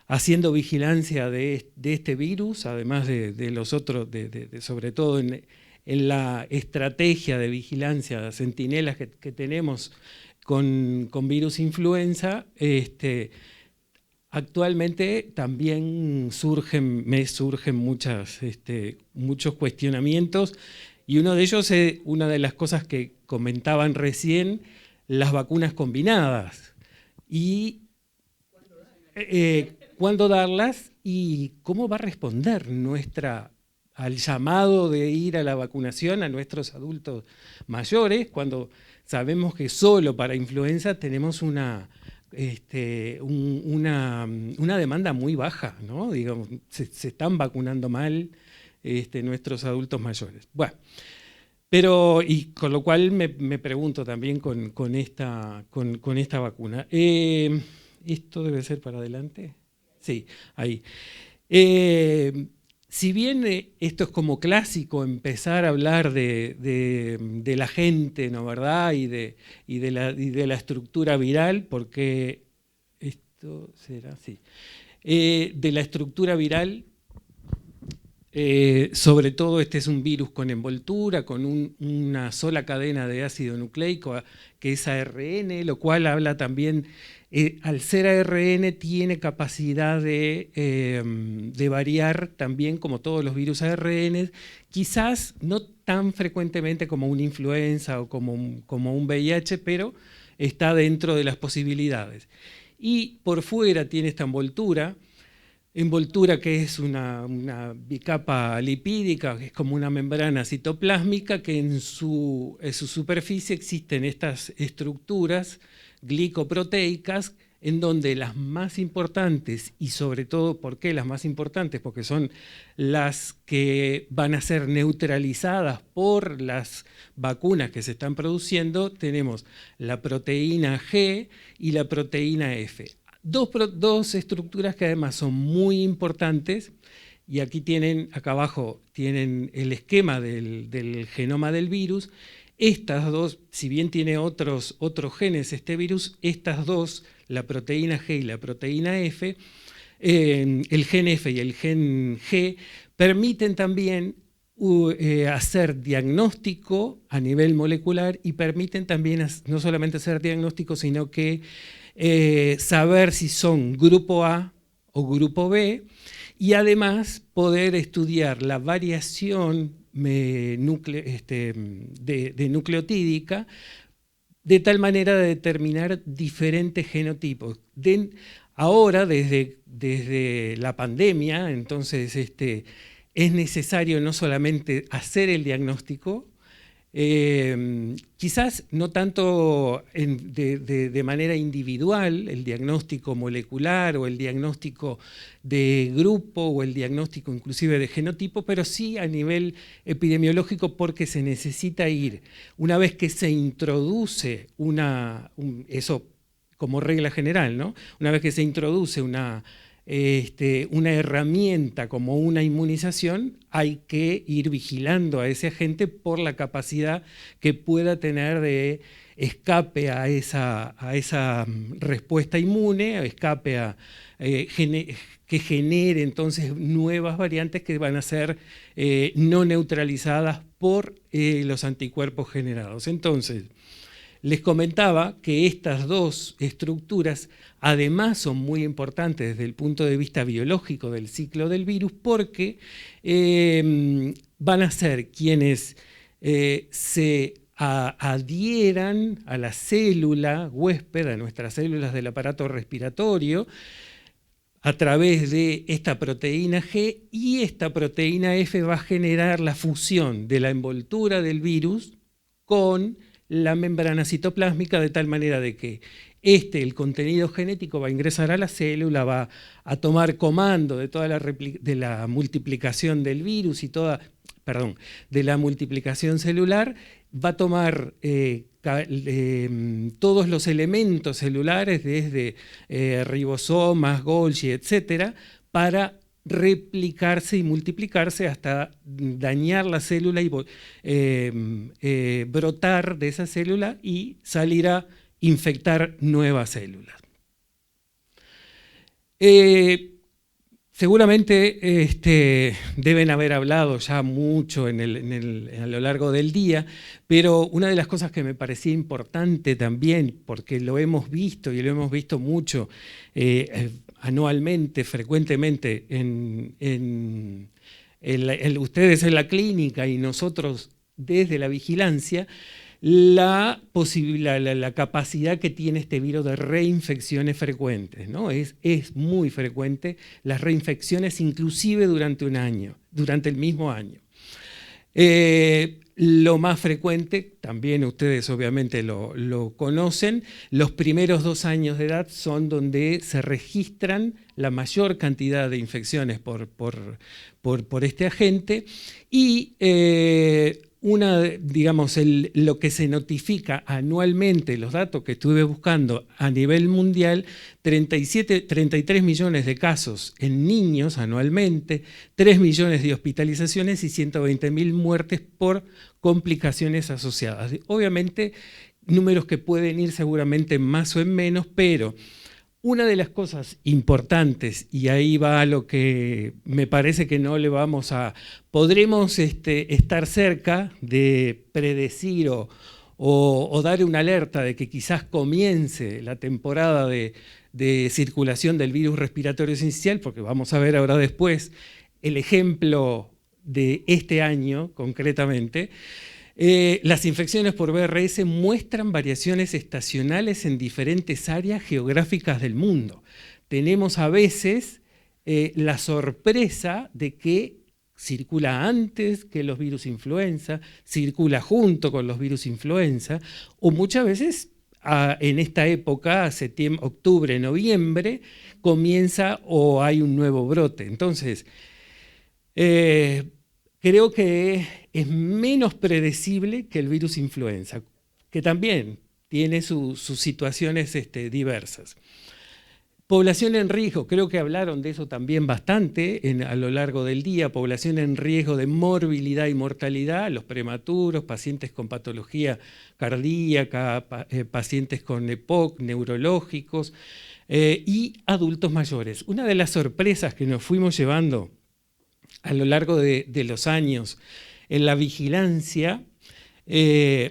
haciendo vigilancia de este virus, además de los otros, sobre todo en la estrategia de vigilancia, centinelas que tenemos con virus influenza, actualmente también me surgen muchos cuestionamientos, y uno de ellos es una de las cosas que comentaban recién, las vacunas combinadas. Y cuándo darlas y cómo va a responder al llamado de ir a la vacunación a nuestros adultos mayores, cuando sabemos que solo para influenza tenemos una demanda muy baja, ¿no? Digamos, se están vacunando mal nuestros adultos mayores. Bueno, y con lo cual me pregunto también con esta vacuna. ¿Esto debe ser para adelante? Sí, ahí. Si bien esto es como clásico, empezar a hablar de la gente, ¿no, verdad? Y de la estructura viral, porque esto será así. De la estructura viral, sobre todo este es un virus con envoltura, con una sola cadena de ácido nucleico, que es ARN, lo cual habla también... al ser ARN tiene capacidad de variar también como todos los virus ARN, quizás no tan frecuentemente como una influenza o como un VIH, pero está dentro de las posibilidades. Y por fuera tiene esta envoltura que es una bicapa lipídica, que es como una membrana citoplásmica, que en su superficie existen estas estructuras glicoproteicas en donde las más importantes, y sobre todo, ¿por qué las más importantes? Porque son las que van a ser neutralizadas por las vacunas que se están produciendo, tenemos la proteína G y la proteína F. Dos estructuras que además son muy importantes, y aquí tienen, acá abajo, tienen el esquema del genoma del virus. Estas dos, si bien tiene otros genes este virus, estas dos, la proteína G y la proteína F, el gen F y el gen G, permiten también hacer diagnóstico a nivel molecular y permiten también no solamente hacer diagnóstico, sino que saber si son grupo A o grupo B, y además poder estudiar la variación de nucleotídica de tal manera de determinar diferentes genotipos. Ahora, desde la pandemia, entonces es necesario no solamente hacer el diagnóstico, quizás no tanto de manera individual, el diagnóstico molecular o el diagnóstico de grupo o el diagnóstico inclusive de genotipo, pero sí a nivel epidemiológico, porque se necesita ir, una vez que se introduce eso como regla general, ¿no? Una vez que se introduce una herramienta como una inmunización, hay que ir vigilando a ese agente por la capacidad que pueda tener de escape a esa respuesta inmune, escape que genere entonces nuevas variantes que van a ser no neutralizadas por los anticuerpos generados. Entonces, les comentaba que estas dos estructuras además son muy importantes desde el punto de vista biológico del ciclo del virus, porque van a ser quienes se adhieran a la célula huésped, a nuestras células del aparato respiratorio, a través de esta proteína G, y esta proteína F va a generar la fusión de la envoltura del virus con la membrana citoplásmica, de tal manera de que el contenido genético va a ingresar a la célula, va a tomar comando de toda de la multiplicación del virus y de la multiplicación celular, va a tomar todos los elementos celulares, desde ribosomas, Golgi, etcétera, para replicarse y multiplicarse hasta dañar la célula y brotar de esa célula y salir a infectar nuevas células. Seguramente deben haber hablado ya mucho a lo largo del día, pero una de las cosas que me parecía importante también, porque lo hemos visto y lo hemos visto mucho anualmente, frecuentemente, ustedes en la clínica y nosotros desde la vigilancia, la capacidad que tiene este virus de reinfecciones frecuentes, ¿no? Es muy frecuente las reinfecciones, inclusive durante un año, durante el mismo año. Lo más frecuente, también ustedes obviamente lo conocen, los primeros 2 años de edad son donde se registran la mayor cantidad de infecciones por este agente, y lo que se notifica anualmente, los datos que estuve buscando a nivel mundial, 33 millones de casos en niños anualmente, 3 millones de hospitalizaciones y 120.000 muertes por complicaciones asociadas. Obviamente, números que pueden ir seguramente más o en menos, pero una de las cosas importantes, y ahí va lo que me parece que no le vamos a... Podremos estar cerca de predecir o dar una alerta de que quizás comience la temporada de circulación del virus respiratorio sincicial, porque vamos a ver ahora después el ejemplo de este año concretamente. Las infecciones por VRS muestran variaciones estacionales en diferentes áreas geográficas del mundo. Tenemos a veces la sorpresa de que circula antes que los virus influenza, circula junto con los virus influenza, o muchas veces en esta época, octubre, noviembre, comienza o hay un nuevo brote. Entonces, creo que es menos predecible que el virus influenza, que también tiene sus situaciones diversas. Población en riesgo, creo que hablaron de eso también bastante a lo largo del día. Población en riesgo de morbilidad y mortalidad, los prematuros, pacientes con patología cardíaca, pacientes con EPOC, neurológicos y adultos mayores. Una de las sorpresas que nos fuimos llevando a lo largo de los años en la vigilancia,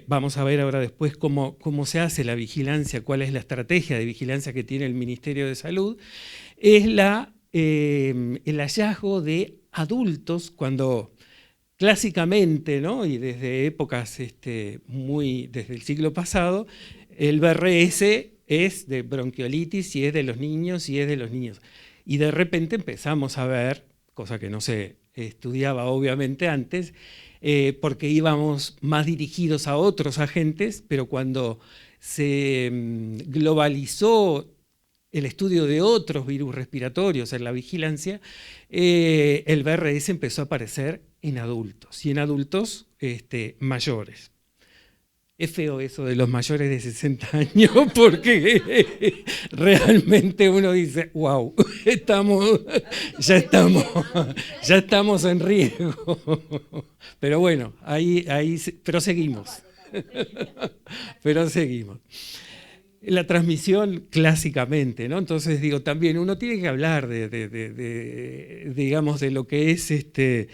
vamos a ver ahora después cómo se hace la vigilancia, cuál es la estrategia de vigilancia que tiene el Ministerio de Salud, es el hallazgo de adultos cuando clásicamente, ¿no? Y desde épocas desde el siglo pasado, el BRS es de bronquiolitis y es de los niños y es de los niños. Y de repente empezamos a ver, cosa que no se estudiaba obviamente antes, porque íbamos más dirigidos a otros agentes, pero cuando se globalizó el estudio de otros virus respiratorios en la vigilancia, el BRS empezó a aparecer en adultos, y en adultos mayores. Es feo eso de los mayores de 60 años porque realmente uno dice, wow, ya estamos en riesgo. Pero bueno, pero seguimos. Pero seguimos. La transmisión clásicamente, ¿no? Entonces digo, también uno tiene que hablar digamos, de lo que es en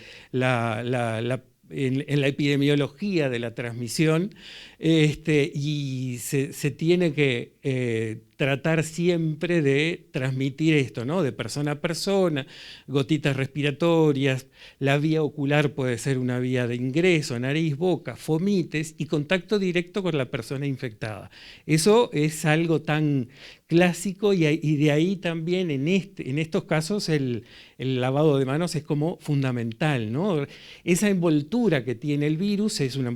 la epidemiología de la transmisión, y se tiene que tratar siempre de transmitir esto, ¿no? De persona a persona, gotitas respiratorias, la vía ocular puede ser una vía de ingreso, nariz, boca, fomites y contacto directo con la persona infectada. Eso es algo tan clásico y de ahí también en estos casos el lavado de manos es como fundamental, ¿no? Esa envoltura que tiene el virus es una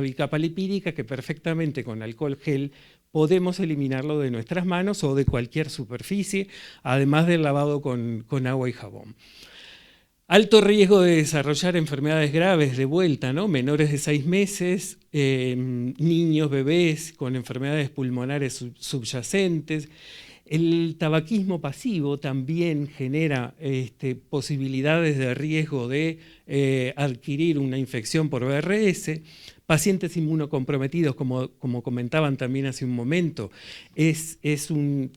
bicapa lipídica que perfectamente con alcohol gel podemos eliminarlo de nuestras manos o de cualquier superficie, además del lavado con agua y jabón. Alto riesgo de desarrollar enfermedades graves de vuelta, ¿no? Menores de 6 meses, niños, bebés con enfermedades pulmonares subyacentes. El tabaquismo pasivo también genera posibilidades de riesgo de adquirir una infección por VRS. Pacientes inmunocomprometidos, como comentaban también hace un momento,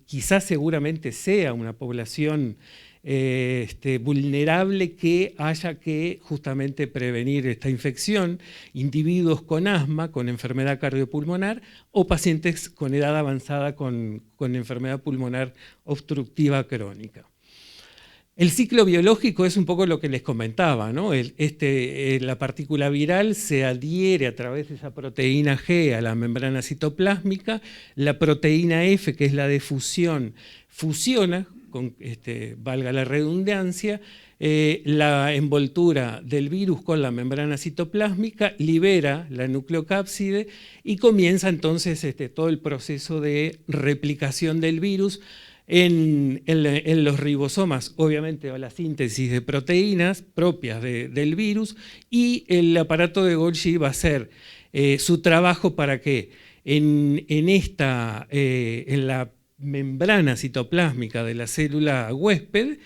quizás seguramente sea una población vulnerable que haya que justamente prevenir esta infección, individuos con asma, con enfermedad cardiopulmonar o pacientes con edad avanzada con enfermedad pulmonar obstructiva crónica. El ciclo biológico es un poco lo que les comentaba, ¿no? La partícula viral se adhiere a través de esa proteína G a la membrana citoplásmica, la proteína F, que es la de fusión, fusiona, valga la redundancia, la envoltura del virus con la membrana citoplásmica, libera la nucleocápside y comienza entonces todo el proceso de replicación del virus en los ribosomas, obviamente, o la síntesis de proteínas propias del virus, y el aparato de Golgi va a hacer su trabajo para que en la membrana citoplásmica de la célula huésped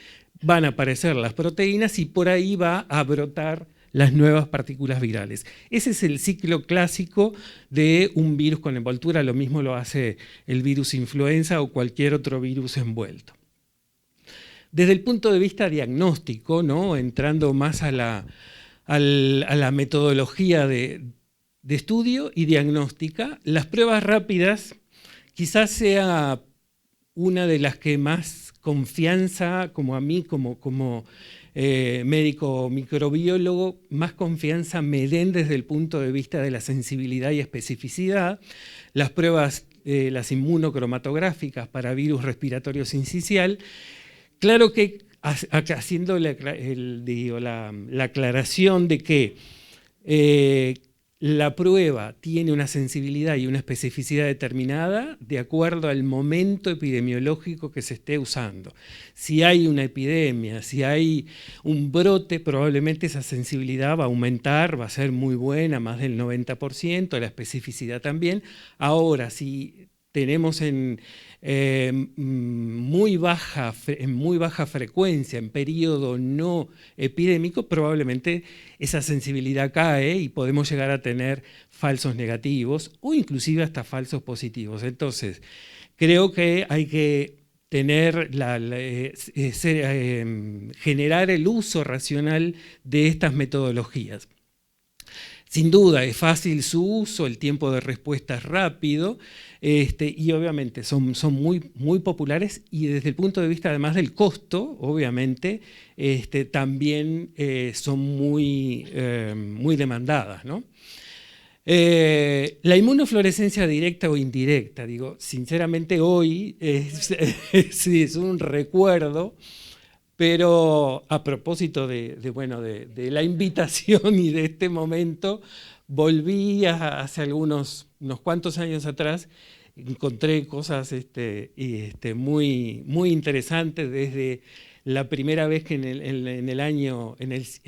van a aparecer las proteínas y por ahí va a brotar las nuevas partículas virales. Ese es el ciclo clásico de un virus con envoltura, lo mismo lo hace el virus influenza o cualquier otro virus envuelto. Desde el punto de vista diagnóstico, ¿no? Entrando más a la metodología de estudio y diagnóstica, las pruebas rápidas quizás sea una de las que más confianza, como a mí, como médico microbiólogo, más confianza me den desde el punto de vista de la sensibilidad y especificidad. Las pruebas, las inmunocromatográficas para virus respiratorio sincicial, claro que haciendo la aclaración de que la prueba tiene una sensibilidad y una especificidad determinada de acuerdo al momento epidemiológico que se esté usando. Si hay una epidemia, si hay un brote, probablemente esa sensibilidad va a aumentar, va a ser muy buena, más del 90%, la especificidad también. Ahora, si tenemos en muy baja frecuencia, en periodo no epidémico, probablemente esa sensibilidad cae y podemos llegar a tener falsos negativos o inclusive hasta falsos positivos. Entonces, creo que hay que tener generar el uso racional de estas metodologías. Sin duda, es fácil su uso, el tiempo de respuesta es rápido, y obviamente son muy populares, y desde el punto de vista además del costo, obviamente, también son muy demandadas, ¿no? La inmunofluorescencia directa o indirecta, digo, sinceramente hoy sí, es un recuerdo. Pero a propósito de la invitación y de este momento, volví hace unos cuantos años atrás, encontré cosas muy interesantes desde la primera vez que en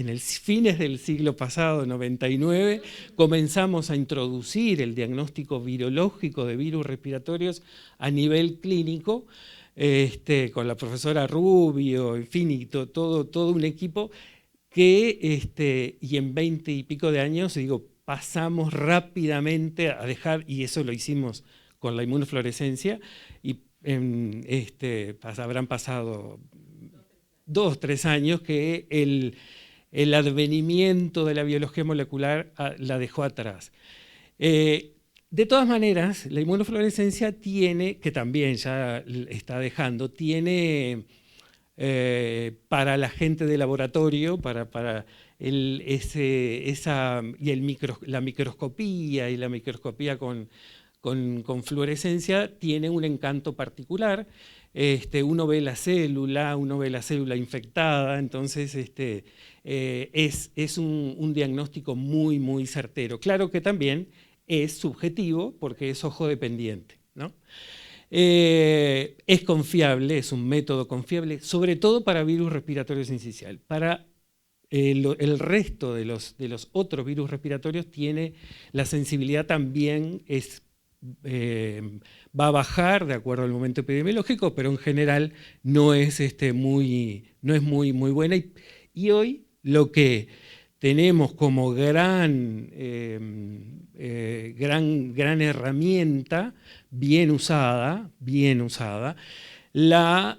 el fines del siglo pasado, 99, comenzamos a introducir el diagnóstico virológico de virus respiratorios a nivel clínico, con la profesora Rubio, en fin, y todo un equipo que, y en 20 y pico de años, digo, pasamos rápidamente a dejar, y eso lo hicimos con la inmunofluorescencia, y habrán pasado 2, 3 años que el advenimiento de la biología molecular la dejó atrás. De todas maneras, la inmunofluorescencia tiene, que también ya está dejando, tiene para la gente de laboratorio, para la microscopía y la microscopía con fluorescencia, tiene un encanto particular. Uno ve la célula infectada, entonces es un diagnóstico muy certero. Claro que también es subjetivo porque es ojo dependiente, ¿no? Es confiable, es un método confiable, sobre todo para virus respiratorio sincicial. Para el resto de los otros virus respiratorios tiene la sensibilidad también, va a bajar de acuerdo al momento epidemiológico, pero en general no es muy buena. Y hoy lo que tenemos como gran herramienta, bien usada, la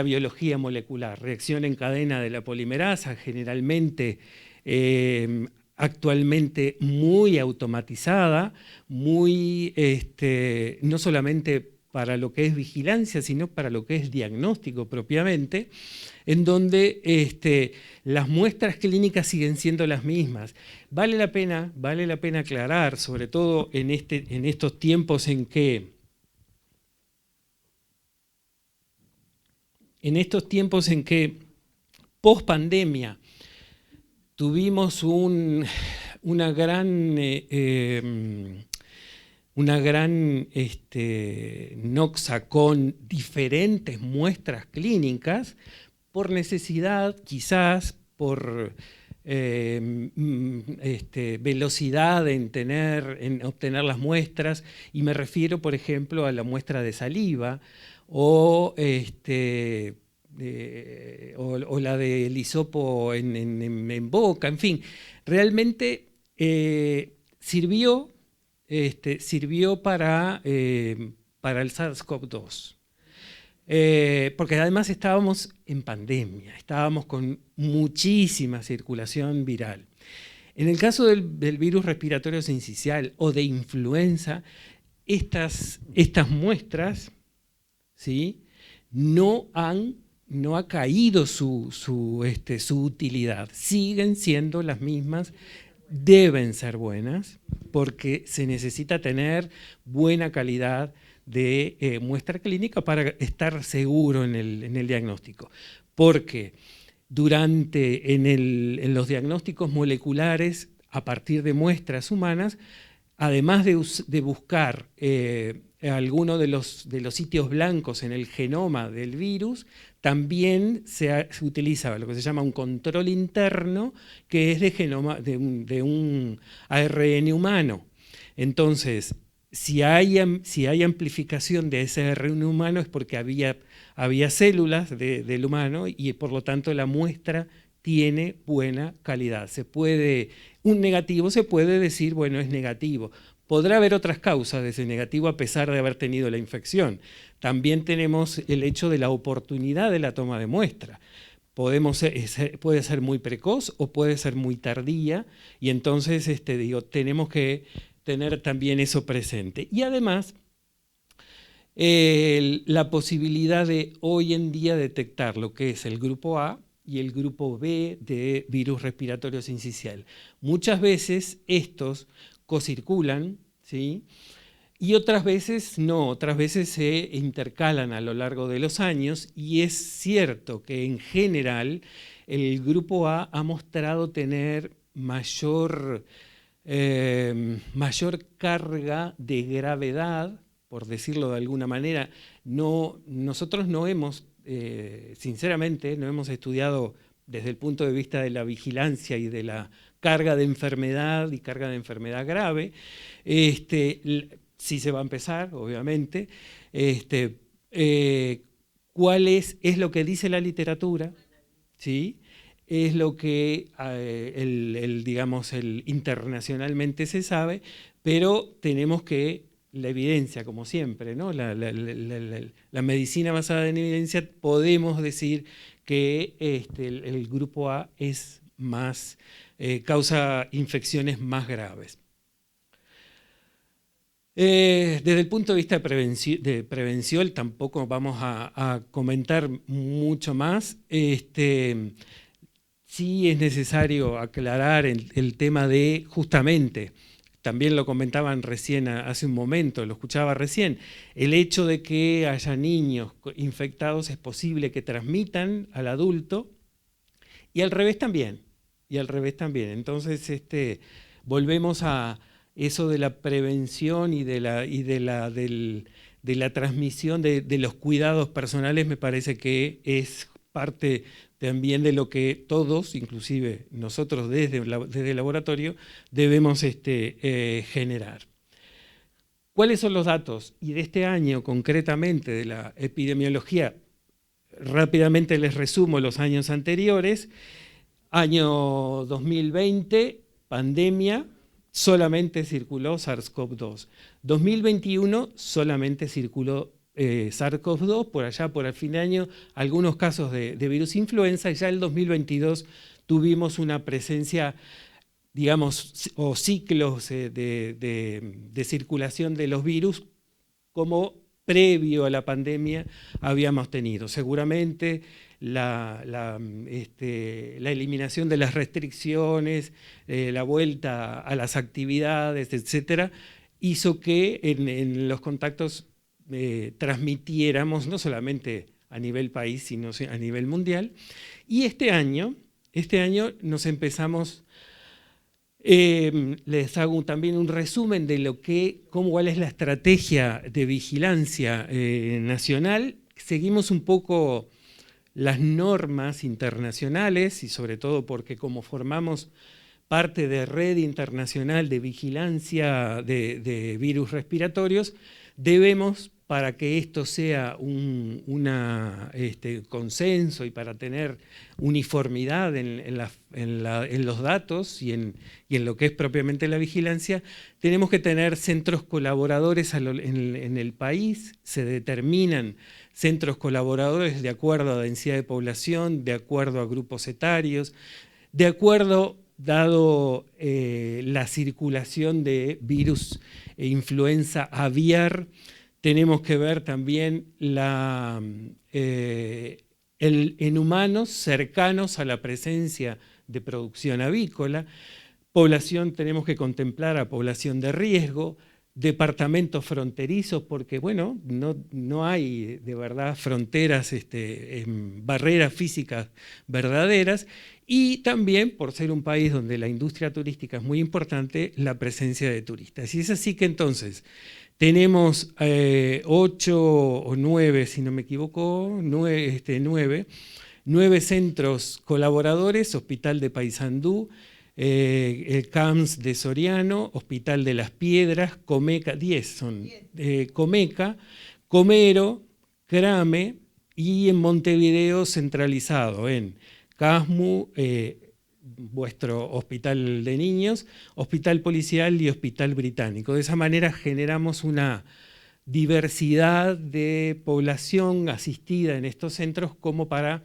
biología molecular, reacción en cadena de la polimerasa, generalmente actualmente muy automatizada, no solamente para lo que es vigilancia, sino para lo que es diagnóstico propiamente, en donde las muestras clínicas siguen siendo las mismas. Vale la pena aclarar, sobre todo en estos tiempos en que post pandemia tuvimos una gran noxa con diferentes muestras clínicas, por necesidad, quizás, por velocidad en obtener las muestras, y me refiero, por ejemplo, a la muestra de saliva o la del hisopo en boca, en fin, realmente sirvió para el SARS-CoV-2. Porque además estábamos en pandemia, estábamos con muchísima circulación viral. En el caso del virus respiratorio sincicial o de influenza, estas muestras, ¿sí?, no ha caído su utilidad, siguen siendo las mismas, deben ser buenas, porque se necesita tener buena calidad de muestra clínica para estar seguro en el diagnóstico. Porque en los diagnósticos moleculares a partir de muestras humanas, además de buscar alguno de los sitios blancos en el genoma del virus, también se utiliza lo que se llama un control interno, que es de genoma de un ARN humano. Entonces, si hay amplificación de ese ARN humano es porque había células del humano y por lo tanto la muestra tiene buena calidad. Un negativo se puede decir, bueno, es negativo. Podrá haber otras causas de ese negativo a pesar de haber tenido la infección. También tenemos el hecho de la oportunidad de la toma de muestra. Puede ser muy precoz o puede ser muy tardía, y entonces tenemos que tener también eso presente. Y además, la posibilidad de hoy en día detectar lo que es el grupo A y el grupo B de virus respiratorio sincicial. Muchas veces estos cocirculan, ¿sí? Y otras veces no, otras veces se intercalan a lo largo de los años, y es cierto que en general el grupo A ha mostrado tener mayor carga de gravedad, por decirlo de alguna manera. Nosotros no hemos, sinceramente, no hemos estudiado desde el punto de vista de la vigilancia y de la carga de enfermedad y carga de enfermedad grave. Sí se va a empezar, obviamente. ¿Cuál es lo que dice la literatura? ¿Sí? Es lo que digamos, internacionalmente se sabe, pero tenemos la evidencia, como siempre, ¿no? La medicina basada en evidencia, podemos decir que el grupo A es más, causa infecciones más graves. Desde el punto de vista de prevención, tampoco vamos a comentar mucho más. Sí es necesario aclarar el tema de, justamente, también lo comentaban recién, hace un momento, lo escuchaba recién, el hecho de que haya niños infectados es posible que transmitan al adulto, y al revés también. Entonces, volvemos a eso de la prevención y de la transmisión de los cuidados personales. Me parece que es parte también de lo que todos, inclusive nosotros desde el laboratorio, debemos generar. ¿Cuáles son los datos? Y de este año, concretamente, de la epidemiología, rápidamente les resumo los años anteriores. Año 2020, pandemia, solamente circuló SARS-CoV-2. 2021 solamente circuló SARS-CoV-2, por allá por el fin de año, algunos casos de virus influenza, y ya el 2022 tuvimos una presencia, digamos, o ciclos de circulación de los virus como previo a la pandemia habíamos tenido. Seguramente la eliminación de las restricciones, la vuelta a las actividades, etcétera, hizo que en los contactos transmitiéramos, no solamente a nivel país, sino a nivel mundial. Y este año nos empezamos, les hago también un resumen de cuál es la estrategia de vigilancia nacional. Seguimos un poco las normas internacionales, y sobre todo porque como formamos parte de red internacional de vigilancia de virus respiratorios, debemos, para que esto sea un consenso y para tener uniformidad en los datos y en lo que es propiamente la vigilancia, tenemos que tener centros colaboradores en el país. Se determinan centros colaboradores de acuerdo a densidad de población, de acuerdo a grupos etarios, de acuerdo, dado la circulación de virus e influenza aviar. Tenemos que ver también en humanos cercanos a la presencia de producción avícola. Tenemos que contemplar a población de riesgo, departamentos fronterizos, porque bueno, no hay de verdad fronteras, barreras físicas verdaderas, y también, por ser un país donde la industria turística es muy importante, la presencia de turistas. Y es así que entonces tenemos 8 o 9, si no me equivoco, 9 centros colaboradores: Hospital de Paysandú, el CAMS de Soriano, Hospital de las Piedras, Comeca, 10 son, Comeca, Comero, Crame, y en Montevideo centralizado en CASMU, vuestro hospital de niños, hospital policial y hospital británico. De esa manera generamos una diversidad de población asistida en estos centros como para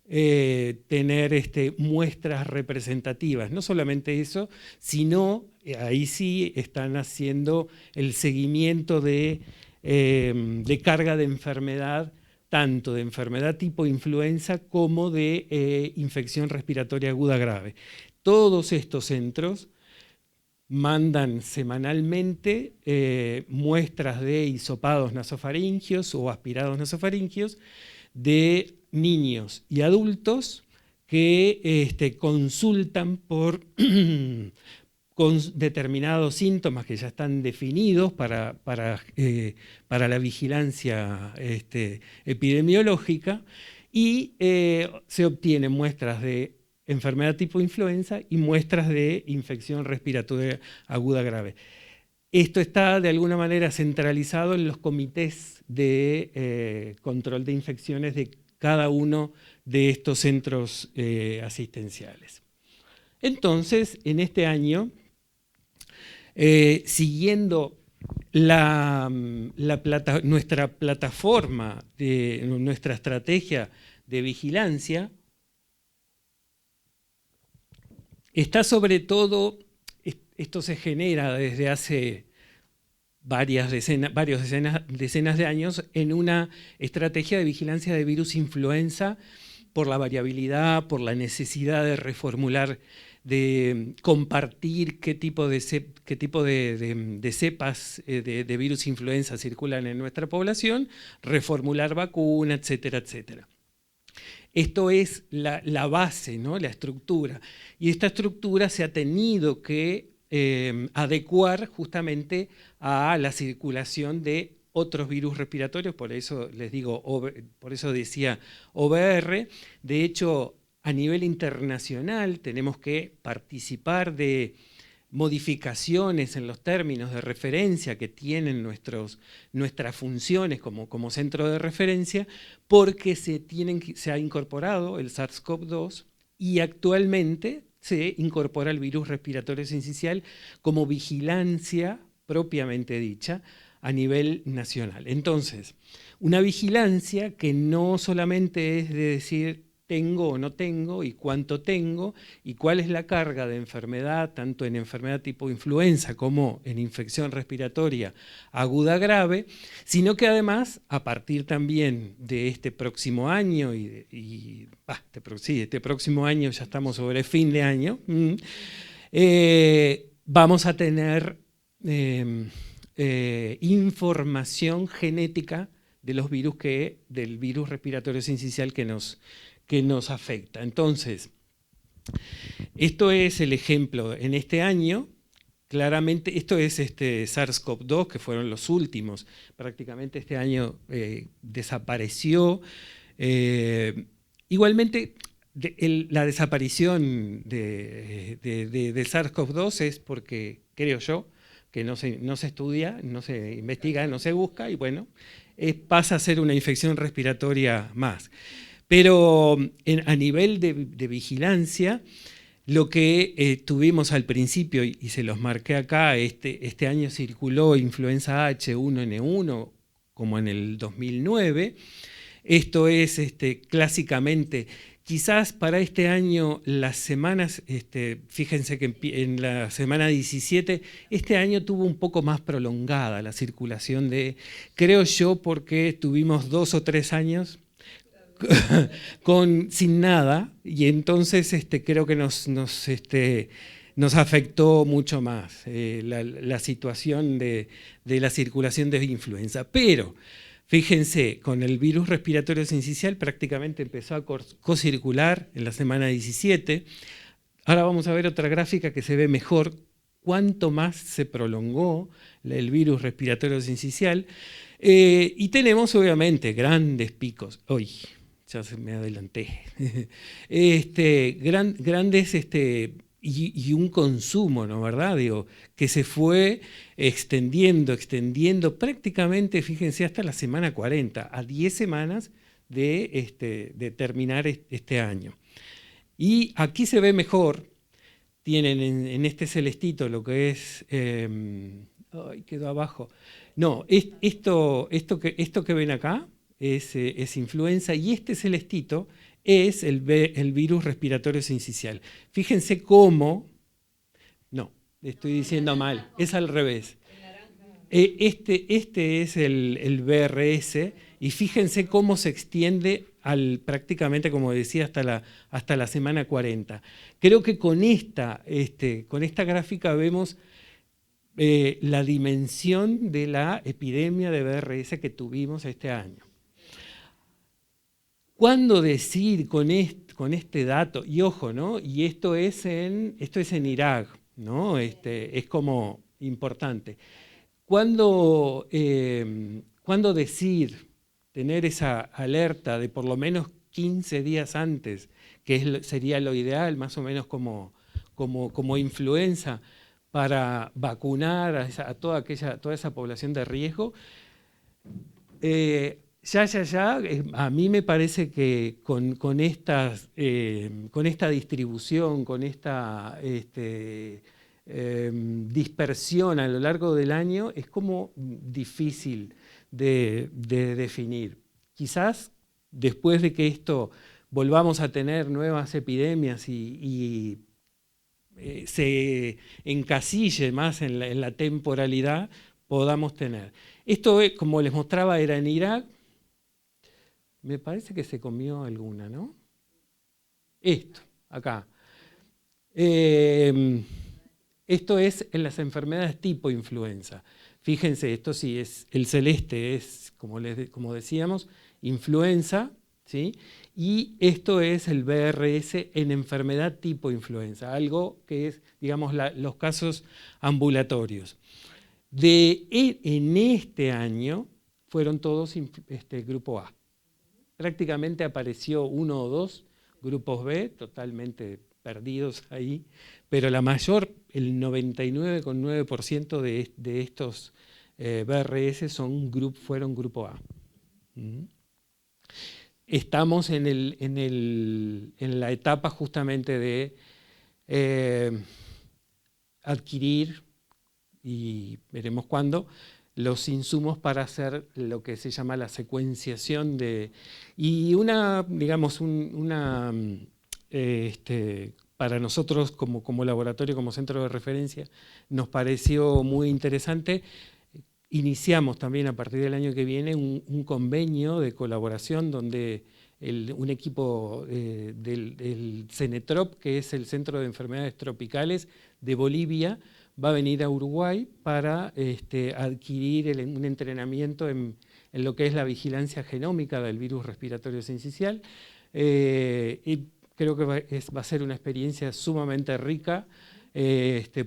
tener muestras representativas. No solamente eso, sino ahí sí están haciendo el seguimiento de carga de enfermedad, tanto de enfermedad tipo influenza como de infección respiratoria aguda grave. Todos estos centros mandan semanalmente muestras de hisopados nasofaringios o aspirados nasofaringios de niños y adultos que consultan por con determinados síntomas que ya están definidos para la vigilancia epidemiológica, y se obtienen muestras de enfermedad tipo influenza y muestras de infección respiratoria aguda grave. Esto está de alguna manera centralizado en los comités de control de infecciones de cada uno de estos centros asistenciales. Entonces, en este año, siguiendo nuestra plataforma, nuestra estrategia de vigilancia, está sobre todo, esto se genera desde hace varias decenas de años, en una estrategia de vigilancia de virus influenza por la variabilidad, por la necesidad de reformular, de compartir qué tipo de cepas de virus influenza circulan en nuestra población, reformular vacuna, etcétera, etcétera. Esto es la base, ¿no? La estructura. Y esta estructura se ha tenido que adecuar justamente a la circulación de otros virus respiratorios, por eso les digo, por eso decía OVR. De hecho, a nivel internacional tenemos que participar de modificaciones en los términos de referencia que tienen nuestras funciones como centro de referencia, porque se ha incorporado el SARS-CoV-2 y actualmente se incorpora el virus respiratorio sincicial como vigilancia propiamente dicha a nivel nacional. Entonces, una vigilancia que no solamente es de decir tengo o no tengo y cuánto tengo y cuál es la carga de enfermedad, tanto en enfermedad tipo influenza como en infección respiratoria aguda grave, sino que además, a partir también de este próximo año, este próximo año, ya estamos sobre fin de año, vamos a tener información genética de los virus del virus respiratorio sincicial que nos afecta. Entonces, esto es el ejemplo en este año. Claramente, esto es SARS-CoV-2, que fueron los últimos. Prácticamente este año desapareció. Igualmente, la desaparición de SARS-CoV-2 es porque, creo yo, que no se estudia, no se investiga, no se busca, y bueno, pasa a ser una infección respiratoria más. Pero a nivel de vigilancia, lo que tuvimos al principio, y se los marqué acá, este año circuló influenza H1N1 como en el 2009. Esto es clásicamente, quizás para este año las semanas, fíjense que en la semana 17, este año tuvo un poco más prolongada la circulación creo yo, porque tuvimos 2 o 3 años sin nada, y entonces creo que nos nos afectó mucho más la situación de la circulación de influenza. Pero, fíjense, con el virus respiratorio sincicial prácticamente empezó a cocircular en la semana 17. Ahora vamos a ver otra gráfica que se ve mejor cuánto más se prolongó el virus respiratorio sincicial. Y tenemos obviamente grandes picos. Uy, ya se me adelanté. Grandes y un consumo, ¿no? ¿Verdad? Digo, que se fue extendiendo prácticamente, fíjense, hasta la semana 40, a 10 semanas de terminar este año. Y aquí se ve mejor, tienen en este celestito lo que es, ay, quedó abajo, no, esto que ven acá es influenza, y este celestito es el virus respiratorio sincicial. Fíjense cómo, no, estoy diciendo mal, es al revés. Este es el VRS, y fíjense cómo se extiende prácticamente, como decía, hasta la semana 40. Creo que con esta gráfica vemos la dimensión de la epidemia de VRS que tuvimos este año. ¿Cuándo decir con este dato? Y ojo, ¿no? Y esto es en Irak, ¿no? Es como importante. ¿Cuándo decir, tener esa alerta de por lo menos 15 días antes, que sería lo ideal, más o menos como influenza, para vacunar a toda esa población de riesgo? A mí me parece que con esta distribución, con esta dispersión a lo largo del año, es como difícil de definir. Quizás después de que esto volvamos a tener nuevas epidemias y se encasille más en la temporalidad, podamos tener. Esto, como les mostraba, era en Irak. Me parece que se comió alguna, ¿no? Esto, acá. Esto es en las enfermedades tipo influenza. Fíjense, esto sí es, el celeste es, como decíamos, influenza, ¿sí? Y esto es el VRS en enfermedad tipo influenza, algo que es, digamos, los casos ambulatorios. En este año fueron todos grupo A. Prácticamente apareció 1 o 2 grupos B, totalmente perdidos ahí, pero la mayor, el 99,9% de estos VRS fueron grupo A. Estamos en la etapa justamente de adquirir, y veremos cuándo, los insumos para hacer lo que se llama la secuenciación y para nosotros como laboratorio, como centro de referencia, nos pareció muy interesante. Iniciamos también a partir del año que viene un convenio de colaboración donde un equipo del CENETROP, que es el Centro de Enfermedades Tropicales de Bolivia, va a venir a Uruguay para adquirir un entrenamiento en lo que es la vigilancia genómica del virus respiratorio sincicial. Y creo que va a ser una experiencia sumamente rica,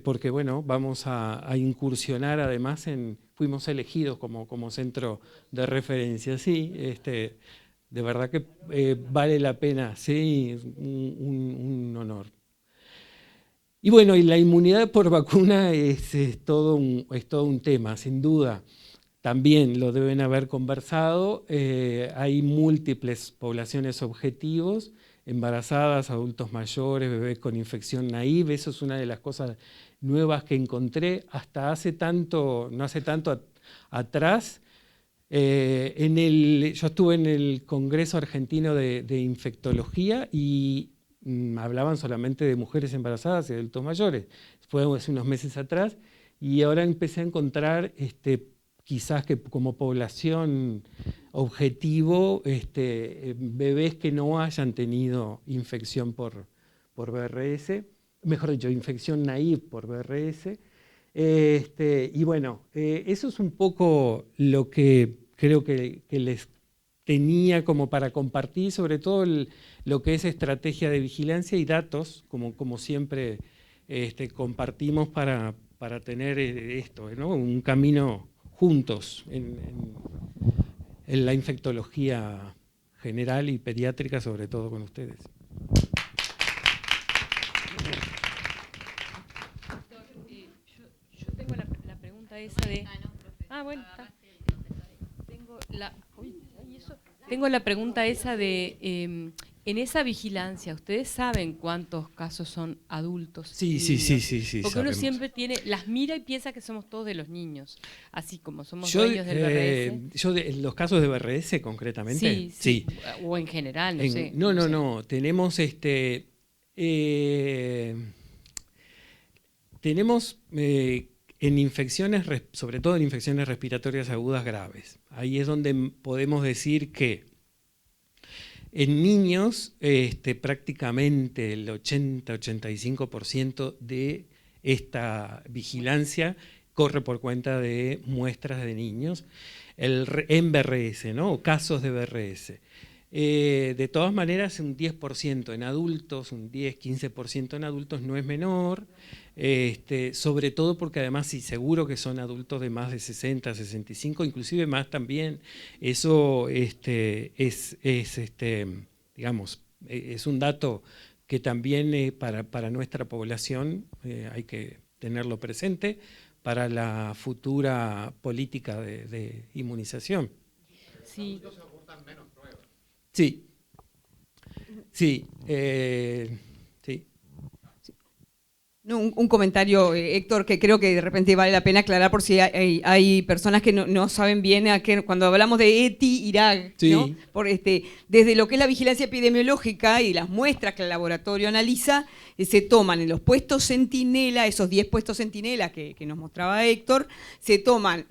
porque bueno, vamos a incursionar además fuimos elegidos como centro de referencia, sí, de verdad que vale la pena, sí, un honor. Y bueno, y la inmunidad por vacuna es todo un tema, sin duda. También lo deben haber conversado, hay múltiples poblaciones objetivos, embarazadas, adultos mayores, bebés con infección naive. Eso es una de las cosas nuevas que encontré hasta no hace tanto atrás. Yo estuve en el Congreso Argentino de Infectología y hablaban solamente de mujeres embarazadas y adultos mayores. Fue hace unos meses atrás, y ahora empecé a encontrar quizás que como población objetivo, bebés que no hayan tenido infección por VRS, mejor dicho, infección naive por BRS. Y bueno, eso es un poco lo que creo que les tenía como para compartir, sobre todo lo que es estrategia de vigilancia y datos, como siempre compartimos para tener esto, ¿no? Un camino juntos en la infectología general y pediátrica, sobre todo con ustedes. Yo tengo la pregunta esa de... bueno, está. Tengo la pregunta esa de, en esa vigilancia, ¿ustedes saben cuántos casos son adultos? Sí. Porque uno sabemos. siempre las mira y piensa que somos todos de los niños, así como somos dueños del BRS. Yo de los casos de BRS concretamente. Sí. O en general, no sé. No. Tenemos tenemos en infecciones, sobre todo en infecciones respiratorias agudas graves. Ahí es donde podemos decir que en niños prácticamente el 80-85% de esta vigilancia corre por cuenta de muestras de niños en BRS, ¿no? O casos de BRS. De todas maneras, un 10% en adultos, un 10-15% en adultos no es menor, sobre todo porque además sí, seguro que son adultos de más de 60, 65, inclusive más también. Eso digamos, es un dato que también para nuestra población hay que tenerlo presente para la futura política de inmunización. Sí. Sí. Sí. No, un comentario, Héctor, que creo que de repente vale la pena aclarar por si hay personas que no saben bien cuando hablamos de ETI-IRAG, Sí. ¿no? Desde lo que es la vigilancia epidemiológica y las muestras que el laboratorio analiza, se toman en los puestos centinela, esos 10 puestos centinela que nos mostraba Héctor, se toman,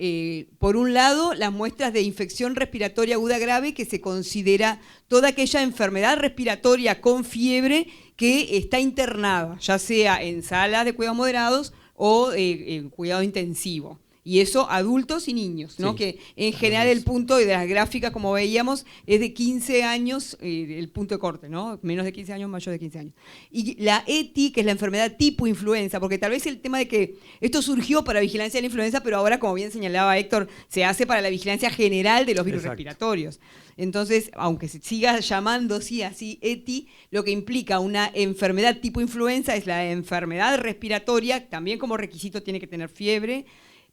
por un lado, las muestras de infección respiratoria aguda grave, que se considera toda aquella enfermedad respiratoria con fiebre que está internada, ya sea en salas de cuidados moderados o en cuidado intensivo. Y eso adultos y niños, ¿no? Sí. Que en general el punto de las gráficas, como veíamos, es de 15 años, el punto de corte, ¿no? Menos de 15 años, mayor de 15 años. Y la ETI, que es la enfermedad tipo influenza, porque tal vez el tema de que esto surgió para vigilancia de la influenza, pero ahora, como bien señalaba Héctor, se hace para la vigilancia general de los virus Exacto. respiratorios. Entonces, aunque se siga llamando así ETI, lo que implica una enfermedad tipo influenza es la enfermedad respiratoria, también como requisito tiene que tener fiebre,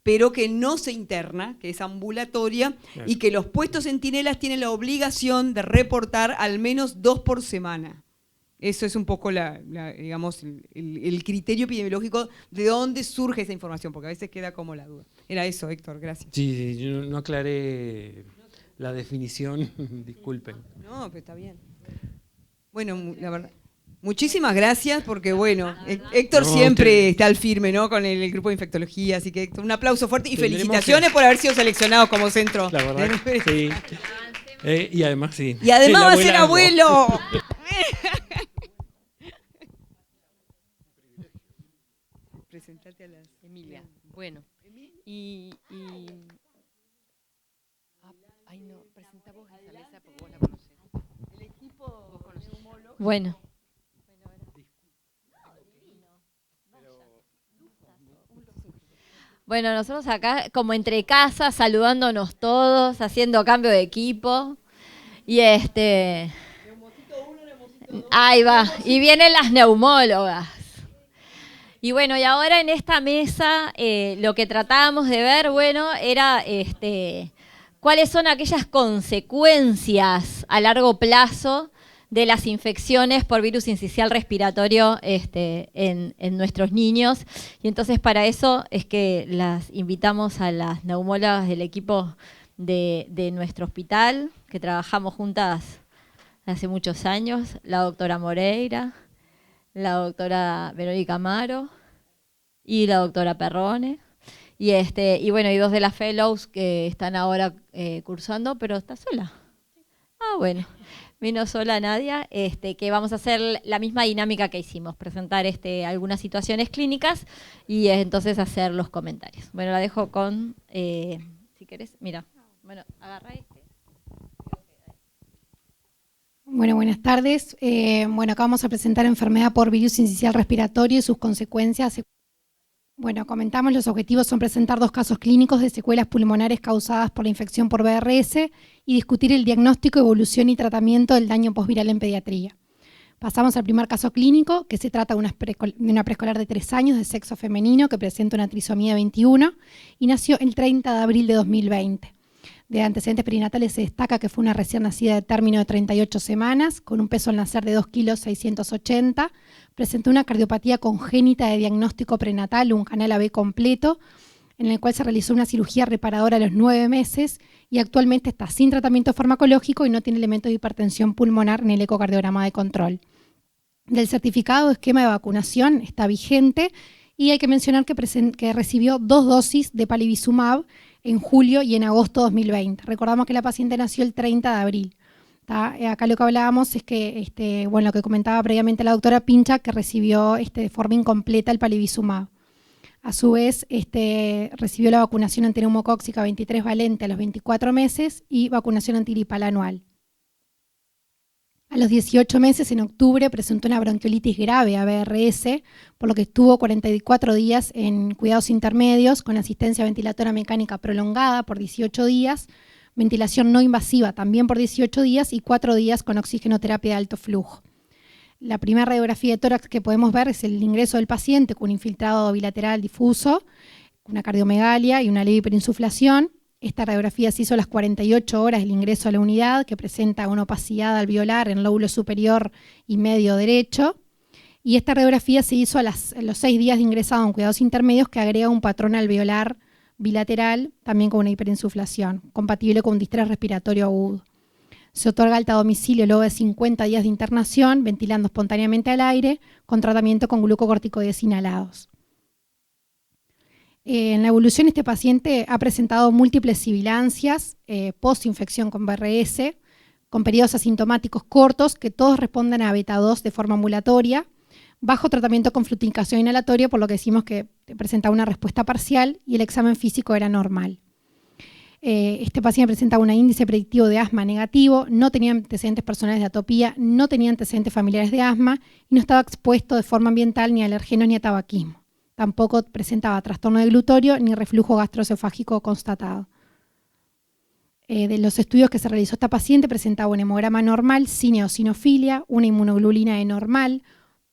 pero que no se interna, que es ambulatoria, Claro. y que los puestos centinelas tienen la obligación de reportar al menos 2 por semana. Eso es un poco digamos, el criterio epidemiológico de dónde surge esa información, porque a veces queda como la duda. Era eso, Héctor, gracias. Sí, yo no aclaré la definición, disculpen. No, pero está bien. Bueno, la verdad, muchísimas gracias, porque bueno, Héctor siempre está al firme, ¿no? Con el grupo de infectología, así que Héctor, un aplauso fuerte y Tendremos felicitaciones por haber sido seleccionado como centro. La verdad, sí. Y además sí. Y además El va a ser abuelo. Presentate a las... Emilia, bueno. Ay, no, presenta vos esa mesa porque vos la conocés. El equipo Vos conocés. Bueno. Bueno, nosotros acá como entre casas, saludándonos todos, haciendo cambio de equipo. Y ahí va. Y vienen las neumólogas. Y bueno, y ahora en esta mesa lo que tratábamos de ver, bueno, era cuáles son aquellas consecuencias a largo plazo de las infecciones por virus sincicial respiratorio en nuestros niños. Y entonces para eso es que las invitamos a las neumólogas del equipo de nuestro hospital, que trabajamos juntas hace muchos años, la doctora Moreira, la doctora Verónica Amaro y la doctora Perrone. Y bueno, y 2 de las fellows que están ahora cursando, pero está sola. Ah, bueno. Vino sola Nadia, que vamos a hacer la misma dinámica que hicimos, presentar algunas situaciones clínicas y entonces hacer los comentarios. Bueno, la dejo con, si querés, mira, bueno, agarra Bueno, buenas tardes. Bueno, acá vamos a presentar enfermedad por virus sincicial respiratorio y sus consecuencias. Bueno, comentamos, los objetivos son presentar 2 casos clínicos de secuelas pulmonares causadas por la infección por BRS y discutir el diagnóstico, evolución y tratamiento del daño postviral en pediatría. Pasamos al primer caso clínico, que se trata de una preescolar de 3 años de sexo femenino que presenta una trisomía 21 y nació el 30 de abril de 2020. De antecedentes perinatales se destaca que fue una recién nacida de término de 38 semanas, con un peso al nacer de 2,680 kilos, presentó una cardiopatía congénita de diagnóstico prenatal, un canal AB completo, en el cual se realizó una cirugía reparadora a los 9 meses y actualmente está sin tratamiento farmacológico y no tiene elementos de hipertensión pulmonar en el ecocardiograma de control. Del certificado de esquema de vacunación está vigente y hay que mencionar que recibió 2 dosis de palivizumab en julio y en agosto de 2020. Recordamos que la paciente nació el 30 de abril. Acá lo que hablábamos es que, bueno, lo que comentaba previamente la doctora Pincha, que recibió de forma incompleta el palivizumab. A su vez, recibió la vacunación antineumocóxica 23 valente a los 24 meses y vacunación antigripal anual. A los 18 meses, en octubre, presentó una bronquiolitis grave ABRS, por lo que estuvo 44 días en cuidados intermedios con asistencia ventilatoria mecánica prolongada por 18 días, ventilación no invasiva también por 18 días y 4 días con oxigenoterapia de alto flujo. La primera radiografía de tórax que podemos ver es el ingreso del paciente con un infiltrado bilateral difuso, una cardiomegalia y una leve hiperinsuflación. Esta radiografía se hizo a las 48 horas del ingreso a la unidad, que presenta una opacidad alveolar en el lóbulo superior y medio derecho. Y esta radiografía se hizo a los 6 días de ingresado en cuidados intermedios, que agrega un patrón alveolar bilateral, también con una hiperinsuflación, compatible con un distrés respiratorio agudo. Se otorga alta a domicilio luego de 50 días de internación, ventilando espontáneamente al aire, con tratamiento con glucocorticoides inhalados. En la evolución, este paciente ha presentado múltiples sibilancias post-infección con BRS, con periodos asintomáticos cortos que todos responden a beta-2 de forma ambulatoria, bajo tratamiento con fluticación inhalatoria, por lo que decimos que presentaba una respuesta parcial y el examen físico era normal. Este paciente presentaba un índice predictivo de asma negativo, no tenía antecedentes personales de atopía, no tenía antecedentes familiares de asma y no estaba expuesto de forma ambiental ni a alergenos ni a tabaquismo. Tampoco presentaba trastorno de glutorio ni reflujo gastroesofágico constatado. De los estudios que se realizó esta paciente, presentaba un hemograma normal, sin eosinofilia, una inmunoglobulina E normal,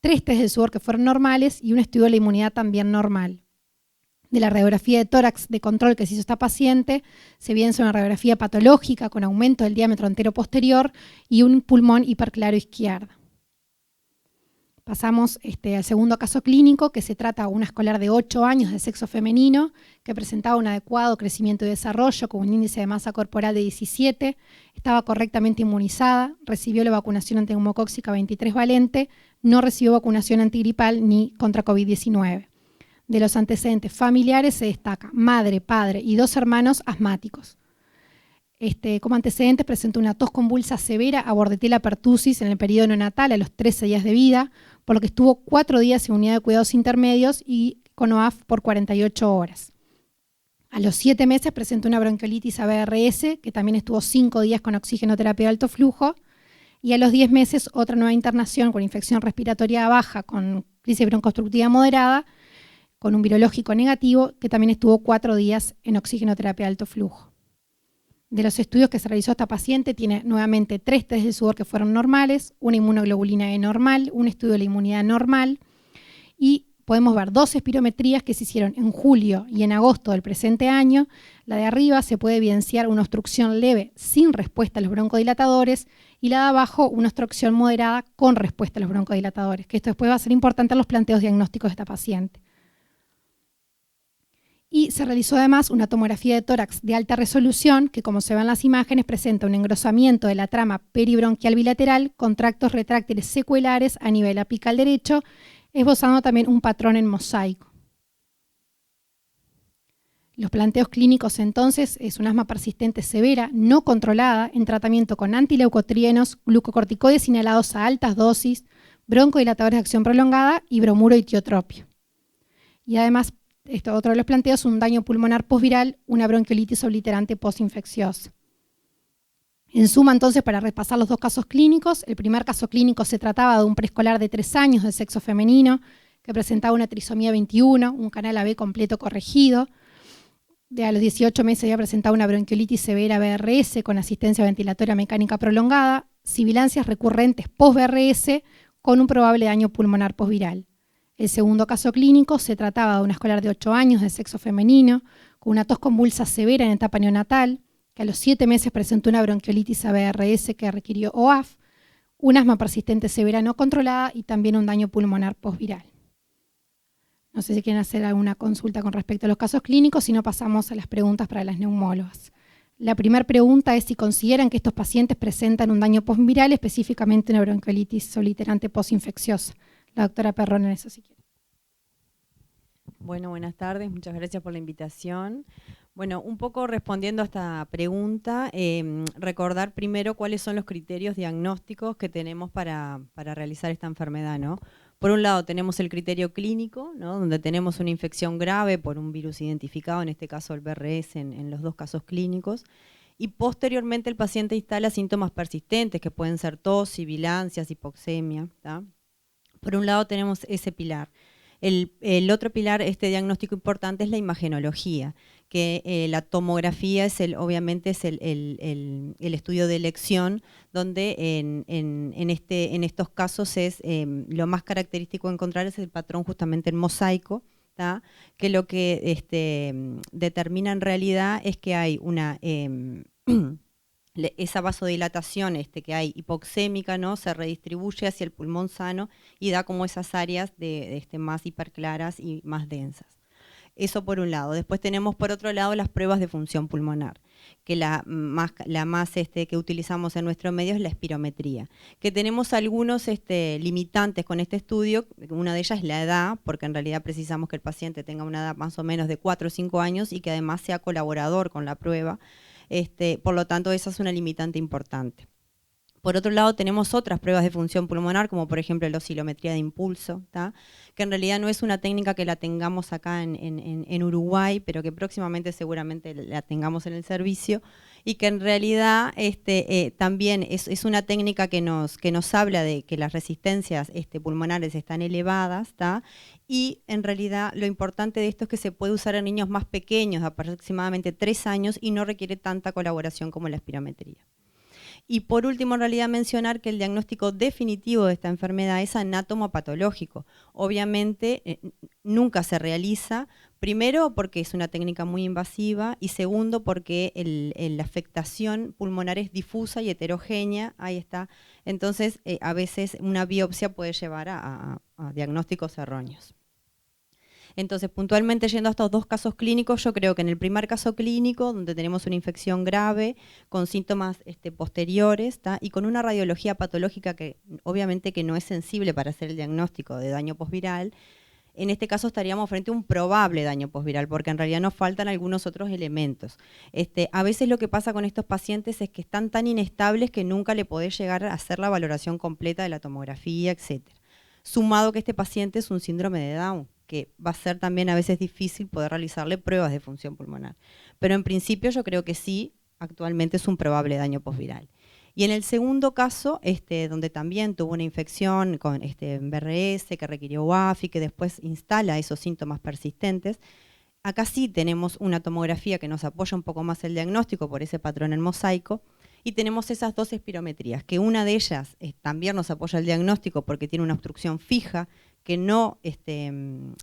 3 test de sudor que fueron normales y un estudio de la inmunidad también normal. De la radiografía de tórax de control que se hizo esta paciente, se evidencia una radiografía patológica con aumento del diámetro antero-posterior y un pulmón hiperclaro izquierdo. Pasamos al segundo caso clínico, que se trata de una escolar de 8 años de sexo femenino que presentaba un adecuado crecimiento y desarrollo con un índice de masa corporal de 17, estaba correctamente inmunizada, recibió la vacunación antineumocóxica 23 valente, no recibió vacunación antigripal ni contra COVID-19. De los antecedentes familiares se destaca madre, padre y 2 hermanos asmáticos. Como antecedentes presentó una tos convulsa severa a Bordetella pertussis en el periodo neonatal a los 13 días de vida, por lo que estuvo 4 días en unidad de cuidados intermedios y con OAF por 48 horas. A los 7 meses presentó una bronquiolitis ABRS, que también estuvo 5 días con oxigenoterapia de alto flujo, y a los 10 meses otra nueva internación con infección respiratoria baja, con crisis broncoobstructiva moderada, con un virológico negativo, que también estuvo 4 días en oxigenoterapia de alto flujo. De los estudios que se realizó esta paciente, tiene nuevamente 3 test de sudor que fueron normales, una inmunoglobulina E normal, un estudio de la inmunidad normal, y podemos ver 2 espirometrías que se hicieron en julio y en agosto del presente año. La de arriba se puede evidenciar una obstrucción leve sin respuesta a los broncodilatadores y la de abajo una obstrucción moderada con respuesta a los broncodilatadores, que esto después va a ser importante en los planteos diagnósticos de esta paciente. Y se realizó además una tomografía de tórax de alta resolución que, como se ve en las imágenes, presenta un engrosamiento de la trama peribronquial bilateral con tractos retráctiles secuelares a nivel apical derecho, esbozando también un patrón en mosaico. Los planteos clínicos entonces es un asma persistente severa, no controlada, en tratamiento con antileucotrienos, glucocorticoides inhalados a altas dosis, broncodilatadores de acción prolongada y bromuro y tiotropio. Y además, otro de los planteos, un daño pulmonar postviral, una bronquiolitis obliterante postinfecciosa. En suma, entonces, para repasar los dos casos clínicos, el primer caso clínico se trataba de un preescolar de 3 años de sexo femenino que presentaba una trisomía 21, un canal AB completo corregido. A los 18 meses había presentado una bronquiolitis severa BRS con asistencia ventilatoria mecánica prolongada, sibilancias recurrentes post-BRS con un probable daño pulmonar postviral. El segundo caso clínico se trataba de una escolar de 8 años de sexo femenino con una tos convulsa severa en etapa neonatal, que a los 7 meses presentó una bronquiolitis ABRS que requirió OAF, un asma persistente severa no controlada y también un daño pulmonar postviral. No sé si quieren hacer alguna consulta con respecto a los casos clínicos, si no pasamos a las preguntas para las neumólogas. La primera pregunta es si consideran que estos pacientes presentan un daño postviral, específicamente una bronquiolitis obliterante postinfecciosa. La doctora Perrone, en eso si quiere. Bueno, buenas tardes, muchas gracias por la invitación. Bueno, un poco respondiendo a esta pregunta, recordar primero cuáles son los criterios diagnósticos que tenemos para realizar esta enfermedad, ¿no? Por un lado tenemos el criterio clínico, ¿no? Donde tenemos una infección grave por un virus identificado, en este caso el BRS en los dos casos clínicos, y posteriormente el paciente instala síntomas persistentes que pueden ser tos, sibilancias, hipoxemia, ¿tá? Por un lado tenemos ese pilar. El otro pilar, este diagnóstico importante, es la imagenología, que la tomografía es obviamente es el estudio de elección, donde en estos casos es lo más característico encontrar es el patrón justamente en mosaico, ¿tá? Que lo que determina en realidad es que hay una esa vasodilatación que hay hipoxémica, ¿no? Se redistribuye hacia el pulmón sano y da como esas áreas más hiperclaras y más densas. Eso por un lado. Después tenemos por otro lado las pruebas de función pulmonar, que la más que utilizamos en nuestro medio es la espirometría, que tenemos algunos limitantes con este estudio. Una de ellas es la edad, porque en realidad precisamos que el paciente tenga una edad más o menos de 4 o 5 años y que además sea colaborador con la prueba. Por lo tanto, esa es una limitante importante. Por otro lado, tenemos otras pruebas de función pulmonar, como por ejemplo la oscilometría de impulso, ¿tá? Que en realidad no es una técnica que la tengamos acá en Uruguay, pero que próximamente seguramente la tengamos en el servicio, y que en realidad también es una técnica que nos habla de que las resistencias pulmonares están elevadas, ¿tá? Y en realidad lo importante de esto es que se puede usar en niños más pequeños, de aproximadamente 3 años, y no requiere tanta colaboración como la espirometría. Y por último, en realidad mencionar que el diagnóstico definitivo de esta enfermedad es anatomopatológico. Obviamente nunca se realiza, primero porque es una técnica muy invasiva y segundo porque la afectación pulmonar es difusa y heterogénea, ahí está. Entonces a veces una biopsia puede llevar a diagnósticos erróneos. Entonces, puntualmente yendo a estos dos casos clínicos, yo creo que en el primer caso clínico, donde tenemos una infección grave, con síntomas posteriores, ¿tá? Y con una radiología patológica que obviamente que no es sensible para hacer el diagnóstico de daño postviral, en este caso estaríamos frente a un probable daño postviral, porque en realidad nos faltan algunos otros elementos. A veces lo que pasa con estos pacientes es que están tan inestables que nunca le podés llegar a hacer la valoración completa de la tomografía, etc. Sumado que este paciente es un síndrome de Down, que va a ser también a veces difícil poder realizarle pruebas de función pulmonar. Pero en principio yo creo que sí, actualmente es un probable daño postviral. Y en el segundo caso, donde también tuvo una infección con BRS que requirió UAF y que después instala esos síntomas persistentes, acá sí tenemos una tomografía que nos apoya un poco más el diagnóstico por ese patrón en mosaico, y tenemos esas dos espirometrías, que una de ellas también nos apoya el diagnóstico porque tiene una obstrucción fija, que no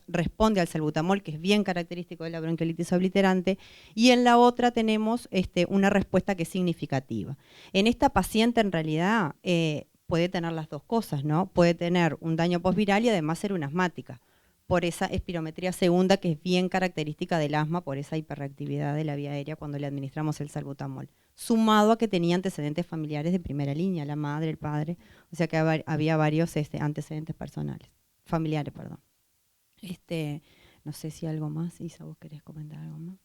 responde al salbutamol, que es bien característico de la bronquiolitis obliterante, y en la otra tenemos una respuesta que es significativa. En esta paciente en realidad puede tener las dos cosas, ¿no? Puede tener un daño postviral y además ser una asmática, por esa espirometría segunda que es bien característica del asma, por esa hiperreactividad de la vía aérea cuando le administramos el salbutamol, sumado a que tenía antecedentes familiares de primera línea, la madre, el padre, o sea que había varios antecedentes familiares, perdón. No sé si algo más, Isa, vos querés comentar algo más.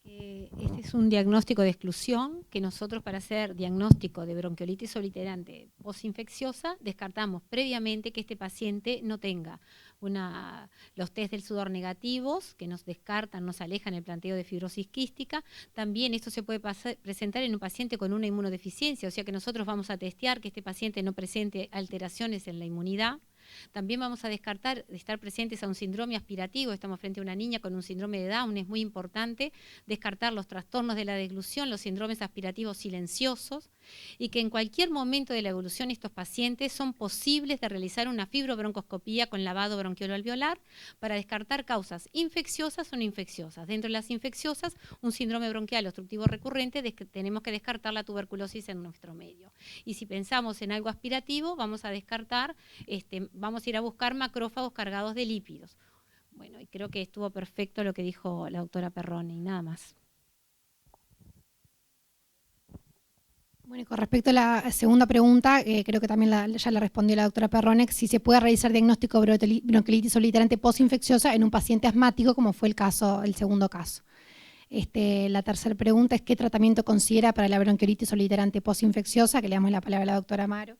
Este es un diagnóstico de exclusión que nosotros, para hacer diagnóstico de bronquiolitis obliterante posinfecciosa, descartamos previamente que este paciente no tenga los test del sudor negativos, que nos descartan, nos alejan el planteo de fibrosis quística. También esto se puede presentar en un paciente con una inmunodeficiencia, o sea que nosotros vamos a testear que este paciente no presente alteraciones en la inmunidad. También vamos a descartar de estar presentes a un síndrome aspirativo. Estamos frente a una niña con un síndrome de Down, es muy importante descartar los trastornos de la deglución, los síndromes aspirativos silenciosos, y que en cualquier momento de la evolución estos pacientes son posibles de realizar una fibrobroncoscopía con lavado bronquiolo-alveolar para descartar causas infecciosas o no infecciosas. Dentro de las infecciosas, un síndrome bronquial obstructivo recurrente, tenemos que descartar la tuberculosis en nuestro medio. Y si pensamos en algo aspirativo, vamos a descartar, vamos a ir a buscar macrófagos cargados de lípidos. Bueno, y creo que estuvo perfecto lo que dijo la doctora Perrone, y nada más. Bueno, y con respecto a la segunda pregunta, creo que también ya la respondió la doctora Perrone, si se puede realizar diagnóstico de bronquiolitis obliterante posinfecciosa en un paciente asmático, como fue el segundo caso. La tercera pregunta es ¿qué tratamiento considera para la bronquiolitis obliterante posinfecciosa? Que le damos la palabra a la doctora Amaro.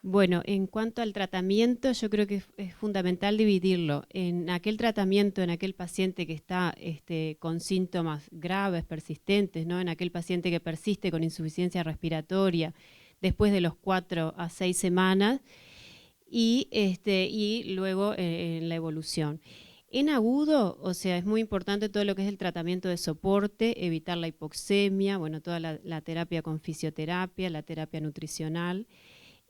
Bueno, en cuanto al tratamiento, yo creo que es fundamental dividirlo en aquel tratamiento, en aquel paciente que está con síntomas graves, persistentes, ¿no? En aquel paciente que persiste con insuficiencia respiratoria después de los 4 a 6 semanas y luego en la evolución. En agudo, o sea, es muy importante todo lo que es el tratamiento de soporte, evitar la hipoxemia, bueno, toda la terapia con fisioterapia, la terapia nutricional.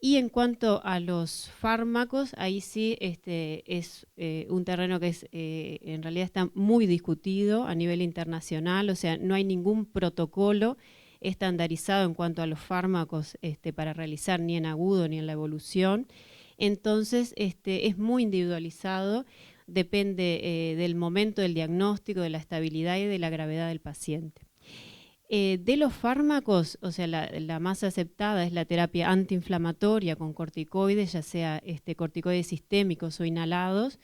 Y en cuanto a los fármacos, ahí sí es un terreno que en realidad está muy discutido a nivel internacional, o sea, no hay ningún protocolo estandarizado en cuanto a los fármacos para realizar ni en agudo ni en la evolución. Entonces, es muy individualizado, depende del momento del diagnóstico, de la estabilidad y de la gravedad del paciente. De los fármacos, o sea, la más aceptada es la terapia antiinflamatoria con corticoides, ya sea corticoides sistémicos o inhalados,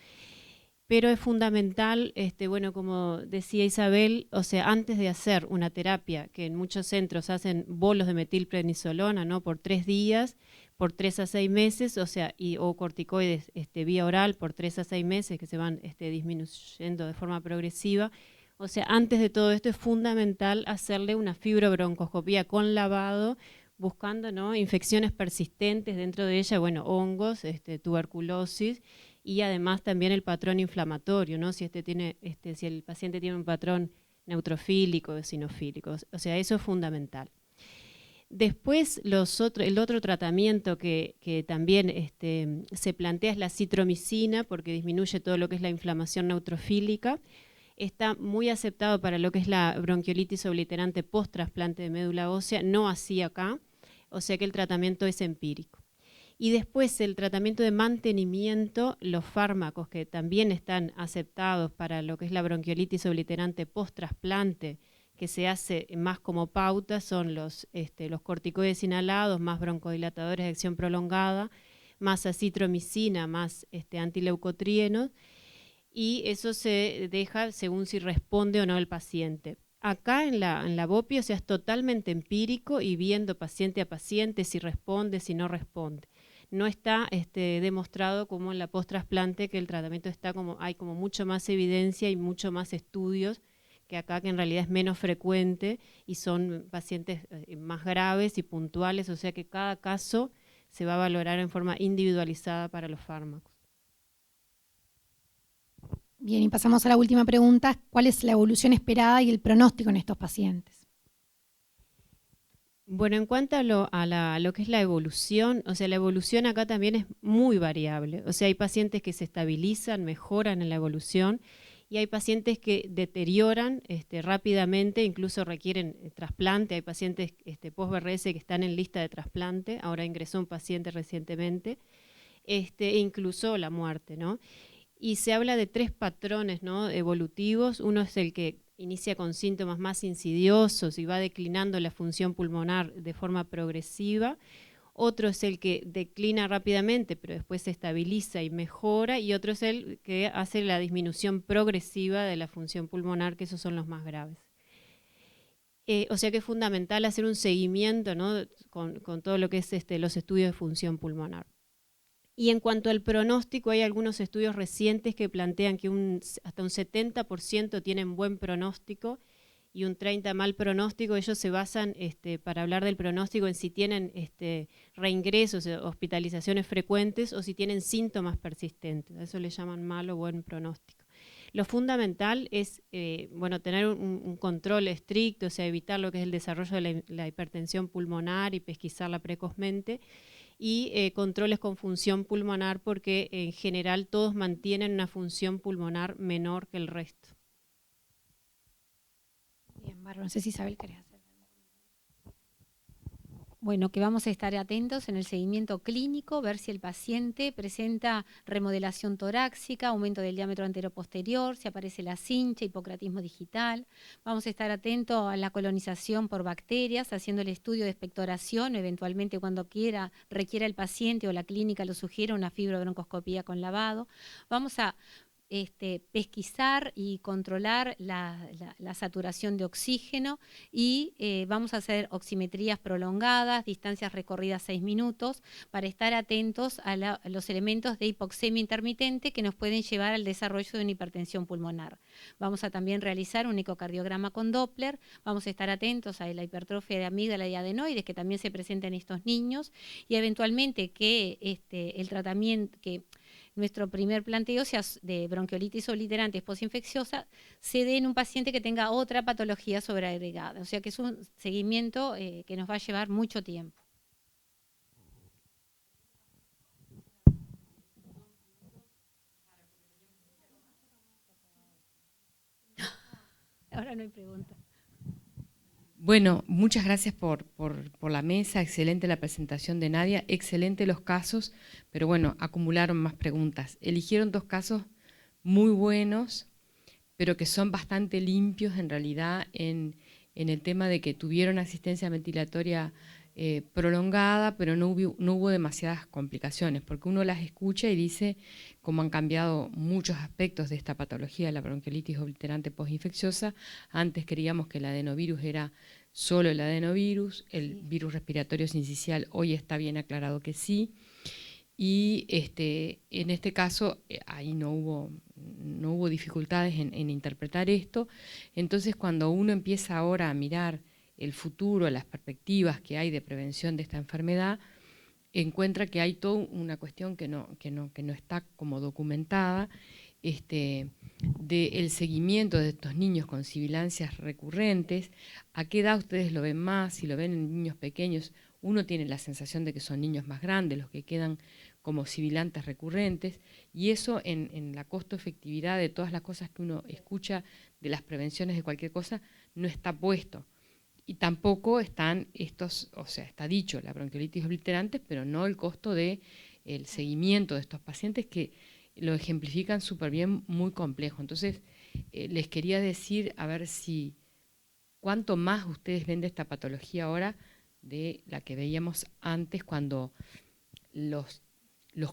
pero es fundamental, bueno, como decía Isabel, o sea, antes de hacer una terapia, que en muchos centros hacen bolos de metilprednisolona, ¿no? Por 3 días, por 3 a 6 meses, o sea, o corticoides vía oral por 3 a 6 meses que se van disminuyendo de forma progresiva. O sea, antes de todo esto es fundamental hacerle una fibrobroncoscopía con lavado, buscando, ¿no? Infecciones persistentes dentro de ella, bueno, hongos, tuberculosis y además también el patrón inflamatorio, ¿no? Si si el paciente tiene un patrón neutrofílico o eosinofílico, o sea, eso es fundamental. Después el otro tratamiento que también se plantea es la citromicina, porque disminuye todo lo que es la inflamación neutrofílica. Está muy aceptado para lo que es la bronquiolitis obliterante post-trasplante de médula ósea, no así acá, o sea que el tratamiento es empírico. Y después el tratamiento de mantenimiento, los fármacos que también están aceptados para lo que es la bronquiolitis obliterante post-trasplante, que se hace más como pauta, son los corticoides inhalados, más broncodilatadores de acción prolongada, más acitromicina, más antileucotrienos, y eso se deja según si responde o no el paciente. Acá en la BOPI, o sea, es totalmente empírico y viendo paciente a paciente si responde, si no responde. No está demostrado como en la post-trasplante que el tratamiento hay como mucho más evidencia y mucho más estudios que acá, que en realidad es menos frecuente y son pacientes más graves y puntuales, o sea que cada caso se va a valorar en forma individualizada para los fármacos. Bien, y pasamos a la última pregunta. ¿Cuál es la evolución esperada y el pronóstico en estos pacientes? Bueno, en cuanto a lo que es la evolución, o sea, la evolución acá también es muy variable. O sea, hay pacientes que se estabilizan, mejoran en la evolución, y hay pacientes que deterioran rápidamente, incluso requieren trasplante. Hay pacientes post-BRS que están en lista de trasplante. Ahora ingresó un paciente recientemente, e incluso la muerte, ¿no? Y se habla de 3 patrones, ¿no? Evolutivos. Uno es el que inicia con síntomas más insidiosos y va declinando la función pulmonar de forma progresiva. otro es el que declina rápidamente, pero después se estabiliza y mejora, y otro es el que hace la disminución progresiva de la función pulmonar, que esos son los más graves. O sea que es fundamental hacer un seguimiento, ¿no?, con todo lo que es los estudios de función pulmonar. Y en cuanto al pronóstico, hay algunos estudios recientes que plantean que hasta un 70% tienen buen pronóstico y un 30% mal pronóstico. Ellos se basan, para hablar del pronóstico, en si tienen reingresos, hospitalizaciones frecuentes, o si tienen síntomas persistentes. A eso le llaman mal o buen pronóstico. Lo fundamental es tener un control estricto, o sea, evitar lo que es el desarrollo de la hipertensión pulmonar y pesquisarla precozmente, y controles con función pulmonar, porque en general todos mantienen una función pulmonar menor que el resto. Bien, Bárbara, no sé si Isabel querés hacer. Bueno, que vamos a estar atentos en el seguimiento clínico, ver si el paciente presenta remodelación torácica, aumento del diámetro anteroposterior, si aparece la cincha, hipocratismo digital. Vamos a estar atentos a la colonización por bacterias, haciendo el estudio de expectoración, eventualmente cuando requiera el paciente o la clínica lo sugiera, una fibrobroncoscopía con lavado. Vamos a pesquisar y controlar la saturación de oxígeno, y vamos a hacer oximetrías prolongadas, distancias recorridas 6 minutos, para estar atentos a los elementos de hipoxemia intermitente que nos pueden llevar al desarrollo de una hipertensión pulmonar. Vamos a también realizar un ecocardiograma con Doppler, vamos a estar atentos a la hipertrofia de amígdala y adenoides, que también se presenta en estos niños, y eventualmente que el tratamiento, que nuestro primer planteo sea de bronquiolitis obliterante postinfecciosa, se dé en un paciente que tenga otra patología sobreagregada. O sea que es un seguimiento que nos va a llevar mucho tiempo. Ahora no hay pregunta. Bueno, muchas gracias por la mesa, excelente la presentación de Nadia, excelente los casos, pero bueno, acumularon más preguntas. Eligieron 2 casos muy buenos, pero que son bastante limpios en realidad en el tema de que tuvieron asistencia ventilatoria prolongada, pero no hubo demasiadas complicaciones, porque uno las escucha y dice cómo han cambiado muchos aspectos de esta patología de la bronquiolitis obliterante postinfecciosa. Antes creíamos que el adenovirus era solo el adenovirus, el virus respiratorio sincicial hoy está bien aclarado que sí, y en este caso ahí no hubo dificultades en interpretar esto. Entonces, cuando uno empieza ahora a mirar el futuro, las perspectivas que hay de prevención de esta enfermedad, encuentra que hay toda una cuestión que no está como documentada, del seguimiento de estos niños con sibilancias recurrentes. ¿A qué edad ustedes lo ven más? Si lo ven en niños pequeños, uno tiene la sensación de que son niños más grandes los que quedan como sibilantes recurrentes, y eso en la costo-efectividad de todas las cosas que uno escucha de las prevenciones de cualquier cosa no está puesto. Y tampoco están estos, o sea, está dicho la bronquiolitis obliterante, pero no el costo del seguimiento de estos pacientes, que lo ejemplifican súper bien, muy complejo. Entonces, les quería decir, a ver si, cuánto más ustedes ven de esta patología ahora de la que veíamos antes, cuando los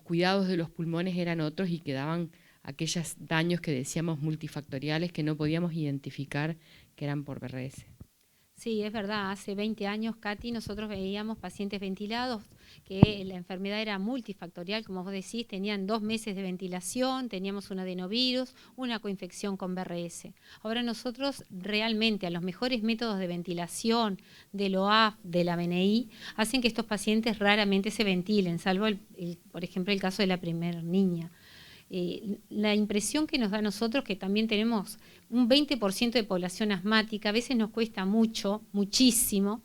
cuidados de los pulmones eran otros y quedaban aquellos daños que decíamos multifactoriales que no podíamos identificar que eran por BRS. Sí, es verdad, hace 20 años, Katy, nosotros veíamos pacientes ventilados, que la enfermedad era multifactorial, como vos decís, tenían 2 meses de ventilación, teníamos un adenovirus, una coinfección con BRS. Ahora nosotros realmente a los mejores métodos de ventilación, del OAF, de la BNI, hacen que estos pacientes raramente se ventilen, salvo, por ejemplo, el caso de la primera niña. La impresión que nos da a nosotros, que también tenemos un 20% de población asmática, a veces nos cuesta muchísimo,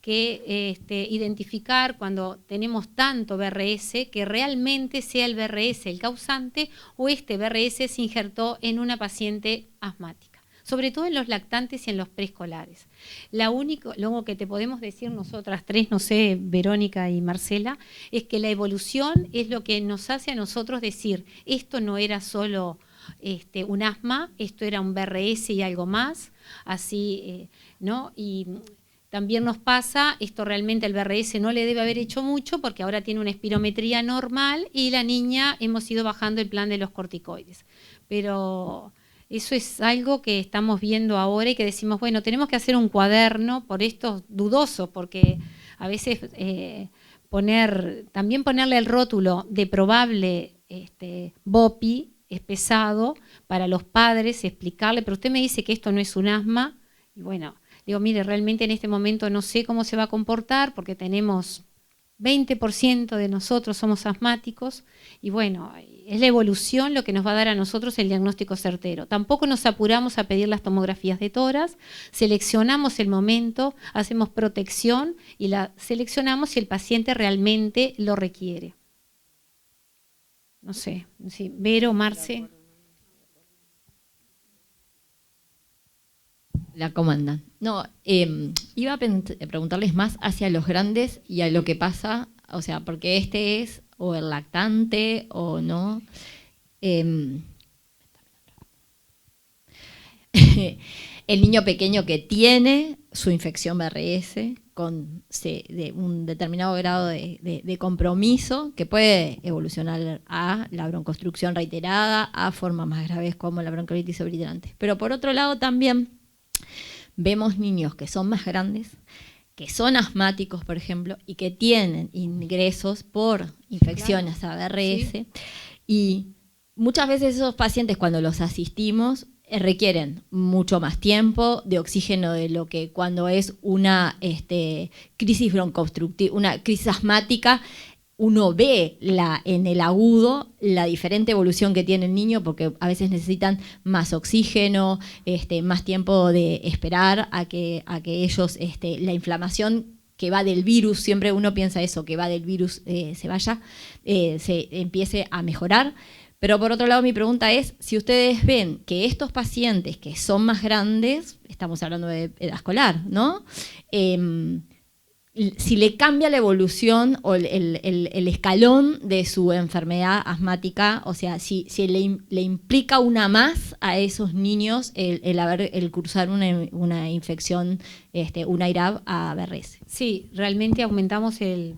que identificar cuando tenemos tanto BRS, que realmente sea el BRS el causante, o este BRS se injertó en una paciente asmática, sobre todo en los lactantes y en los preescolares. Lo único que te podemos decir nosotras tres, no sé, Verónica y Marcela, es que la evolución es lo que nos hace a nosotros decir, esto no era solo un asma, esto era un BRS y algo más, así, ¿no? Y también nos pasa, esto realmente el BRS no le debe haber hecho mucho porque ahora tiene una espirometría normal y la niña hemos ido bajando el plan de los corticoides. Pero eso es algo que estamos viendo ahora y que decimos, bueno, tenemos que hacer un cuaderno por estos dudosos, porque a veces también ponerle el rótulo de probable BOPI es pesado para los padres, explicarle, pero usted me dice que esto no es un asma, y bueno, digo, mire, realmente en este momento no sé cómo se va a comportar porque tenemos 20% de nosotros somos asmáticos y bueno, es la evolución lo que nos va a dar a nosotros el diagnóstico certero. Tampoco nos apuramos a pedir las tomografías de tórax, seleccionamos el momento, hacemos protección y la seleccionamos si el paciente realmente lo requiere. No sé, sí, Vero, Marce. La comandan. No, iba a preguntarles más hacia los grandes y a lo que pasa, o sea, porque este es o el lactante o no. El niño pequeño que tiene su infección BRS de un determinado grado de compromiso que puede evolucionar a la broncoobstrucción reiterada, a formas más graves como la bronquiolitis obliterante. Pero por otro lado también vemos niños que son más grandes, que son asmáticos, por ejemplo, y que tienen ingresos por infecciones a BRS. Sí. Y muchas veces esos pacientes, cuando los asistimos, requieren mucho más tiempo de oxígeno de lo que cuando es una crisis broncoobstructiva, una crisis asmática, uno ve en el agudo la diferente evolución que tiene el niño porque a veces necesitan más oxígeno, más tiempo de esperar a que ellos, la inflamación que va del virus, siempre uno piensa eso, que va del virus se empiece a mejorar. Pero por otro lado mi pregunta es, si ustedes ven que estos pacientes que son más grandes, estamos hablando de edad escolar, ¿no? Si le cambia la evolución o el escalón de su enfermedad asmática, o sea, si le implica una más a esos niños el cursar una infección, una IRAB a BRS. Sí, realmente aumentamos el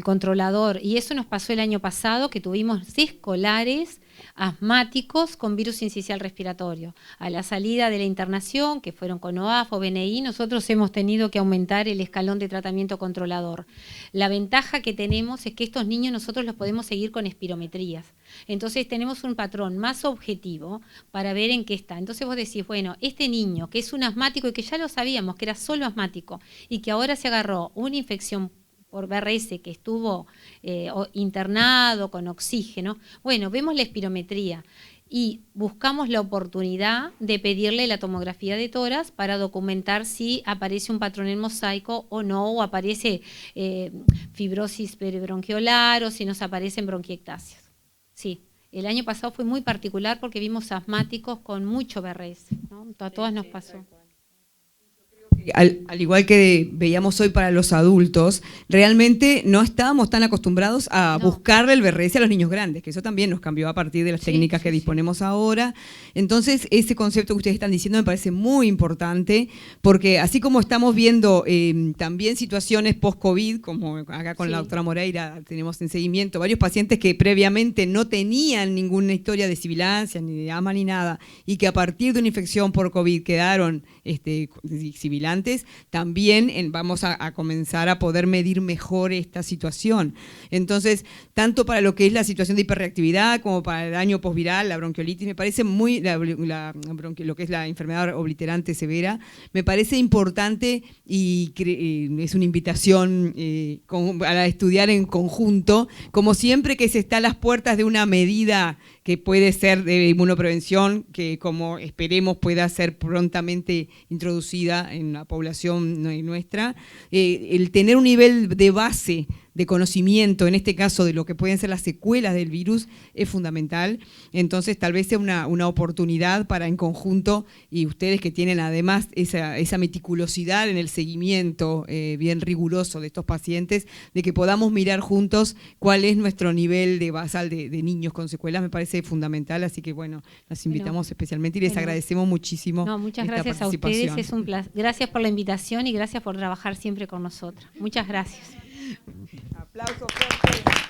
controlador y eso nos pasó el año pasado que tuvimos escolares asmáticos con virus sincicial respiratorio. A la salida de la internación, que fueron con OAF o BNI, nosotros hemos tenido que aumentar el escalón de tratamiento controlador. La ventaja que tenemos es que estos niños nosotros los podemos seguir con espirometrías. Entonces tenemos un patrón más objetivo para ver en qué está. Entonces vos decís, bueno, este niño que es un asmático y que ya lo sabíamos que era solo asmático y que ahora se agarró una infección por BRS que estuvo internado con oxígeno, bueno, vemos la espirometría y buscamos la oportunidad de pedirle la tomografía de tórax para documentar si aparece un patrón en mosaico o no, o aparece fibrosis peribronquiolar o si nos aparecen bronquiectasias. Sí, el año pasado fue muy particular porque vimos asmáticos con mucho BRS, ¿no? A todas nos pasó. Al igual que veíamos hoy para los adultos, realmente no estábamos tan acostumbrados a buscarle el BRS a los niños grandes, que eso también nos cambió a partir de las técnicas que disponemos ahora. Entonces, ese concepto que ustedes están diciendo me parece muy importante, porque así como estamos viendo también situaciones post-COVID, como acá con la doctora Moreira tenemos en seguimiento, varios pacientes que previamente no tenían ninguna historia de sibilancia, ni de asma, ni nada, y que a partir de una infección por COVID quedaron sibilantes, también vamos a comenzar a poder medir mejor esta situación. Entonces, tanto para lo que es la situación de hiperreactividad como para el daño posviral, la bronquiolitis, me parece muy, lo que es la enfermedad obliterante severa, me parece importante y es una invitación a estudiar en conjunto, como siempre que se está a las puertas de una medida que puede ser de inmunoprevención, que como esperemos pueda ser prontamente introducida en la población nuestra, el tener un nivel de base conocimiento, en este caso de lo que pueden ser las secuelas del virus, es fundamental. Entonces tal vez sea una oportunidad para en conjunto, y ustedes que tienen además esa meticulosidad en el seguimiento bien riguroso de estos pacientes, de que podamos mirar juntos cuál es nuestro nivel de basal de niños con secuelas, me parece fundamental, así que bueno, las invitamos especialmente y les agradecemos muchísimo. No, muchas gracias a ustedes, es un placer. Gracias por la invitación y gracias por trabajar siempre con nosotros. Muchas gracias. Aplausos fuertes.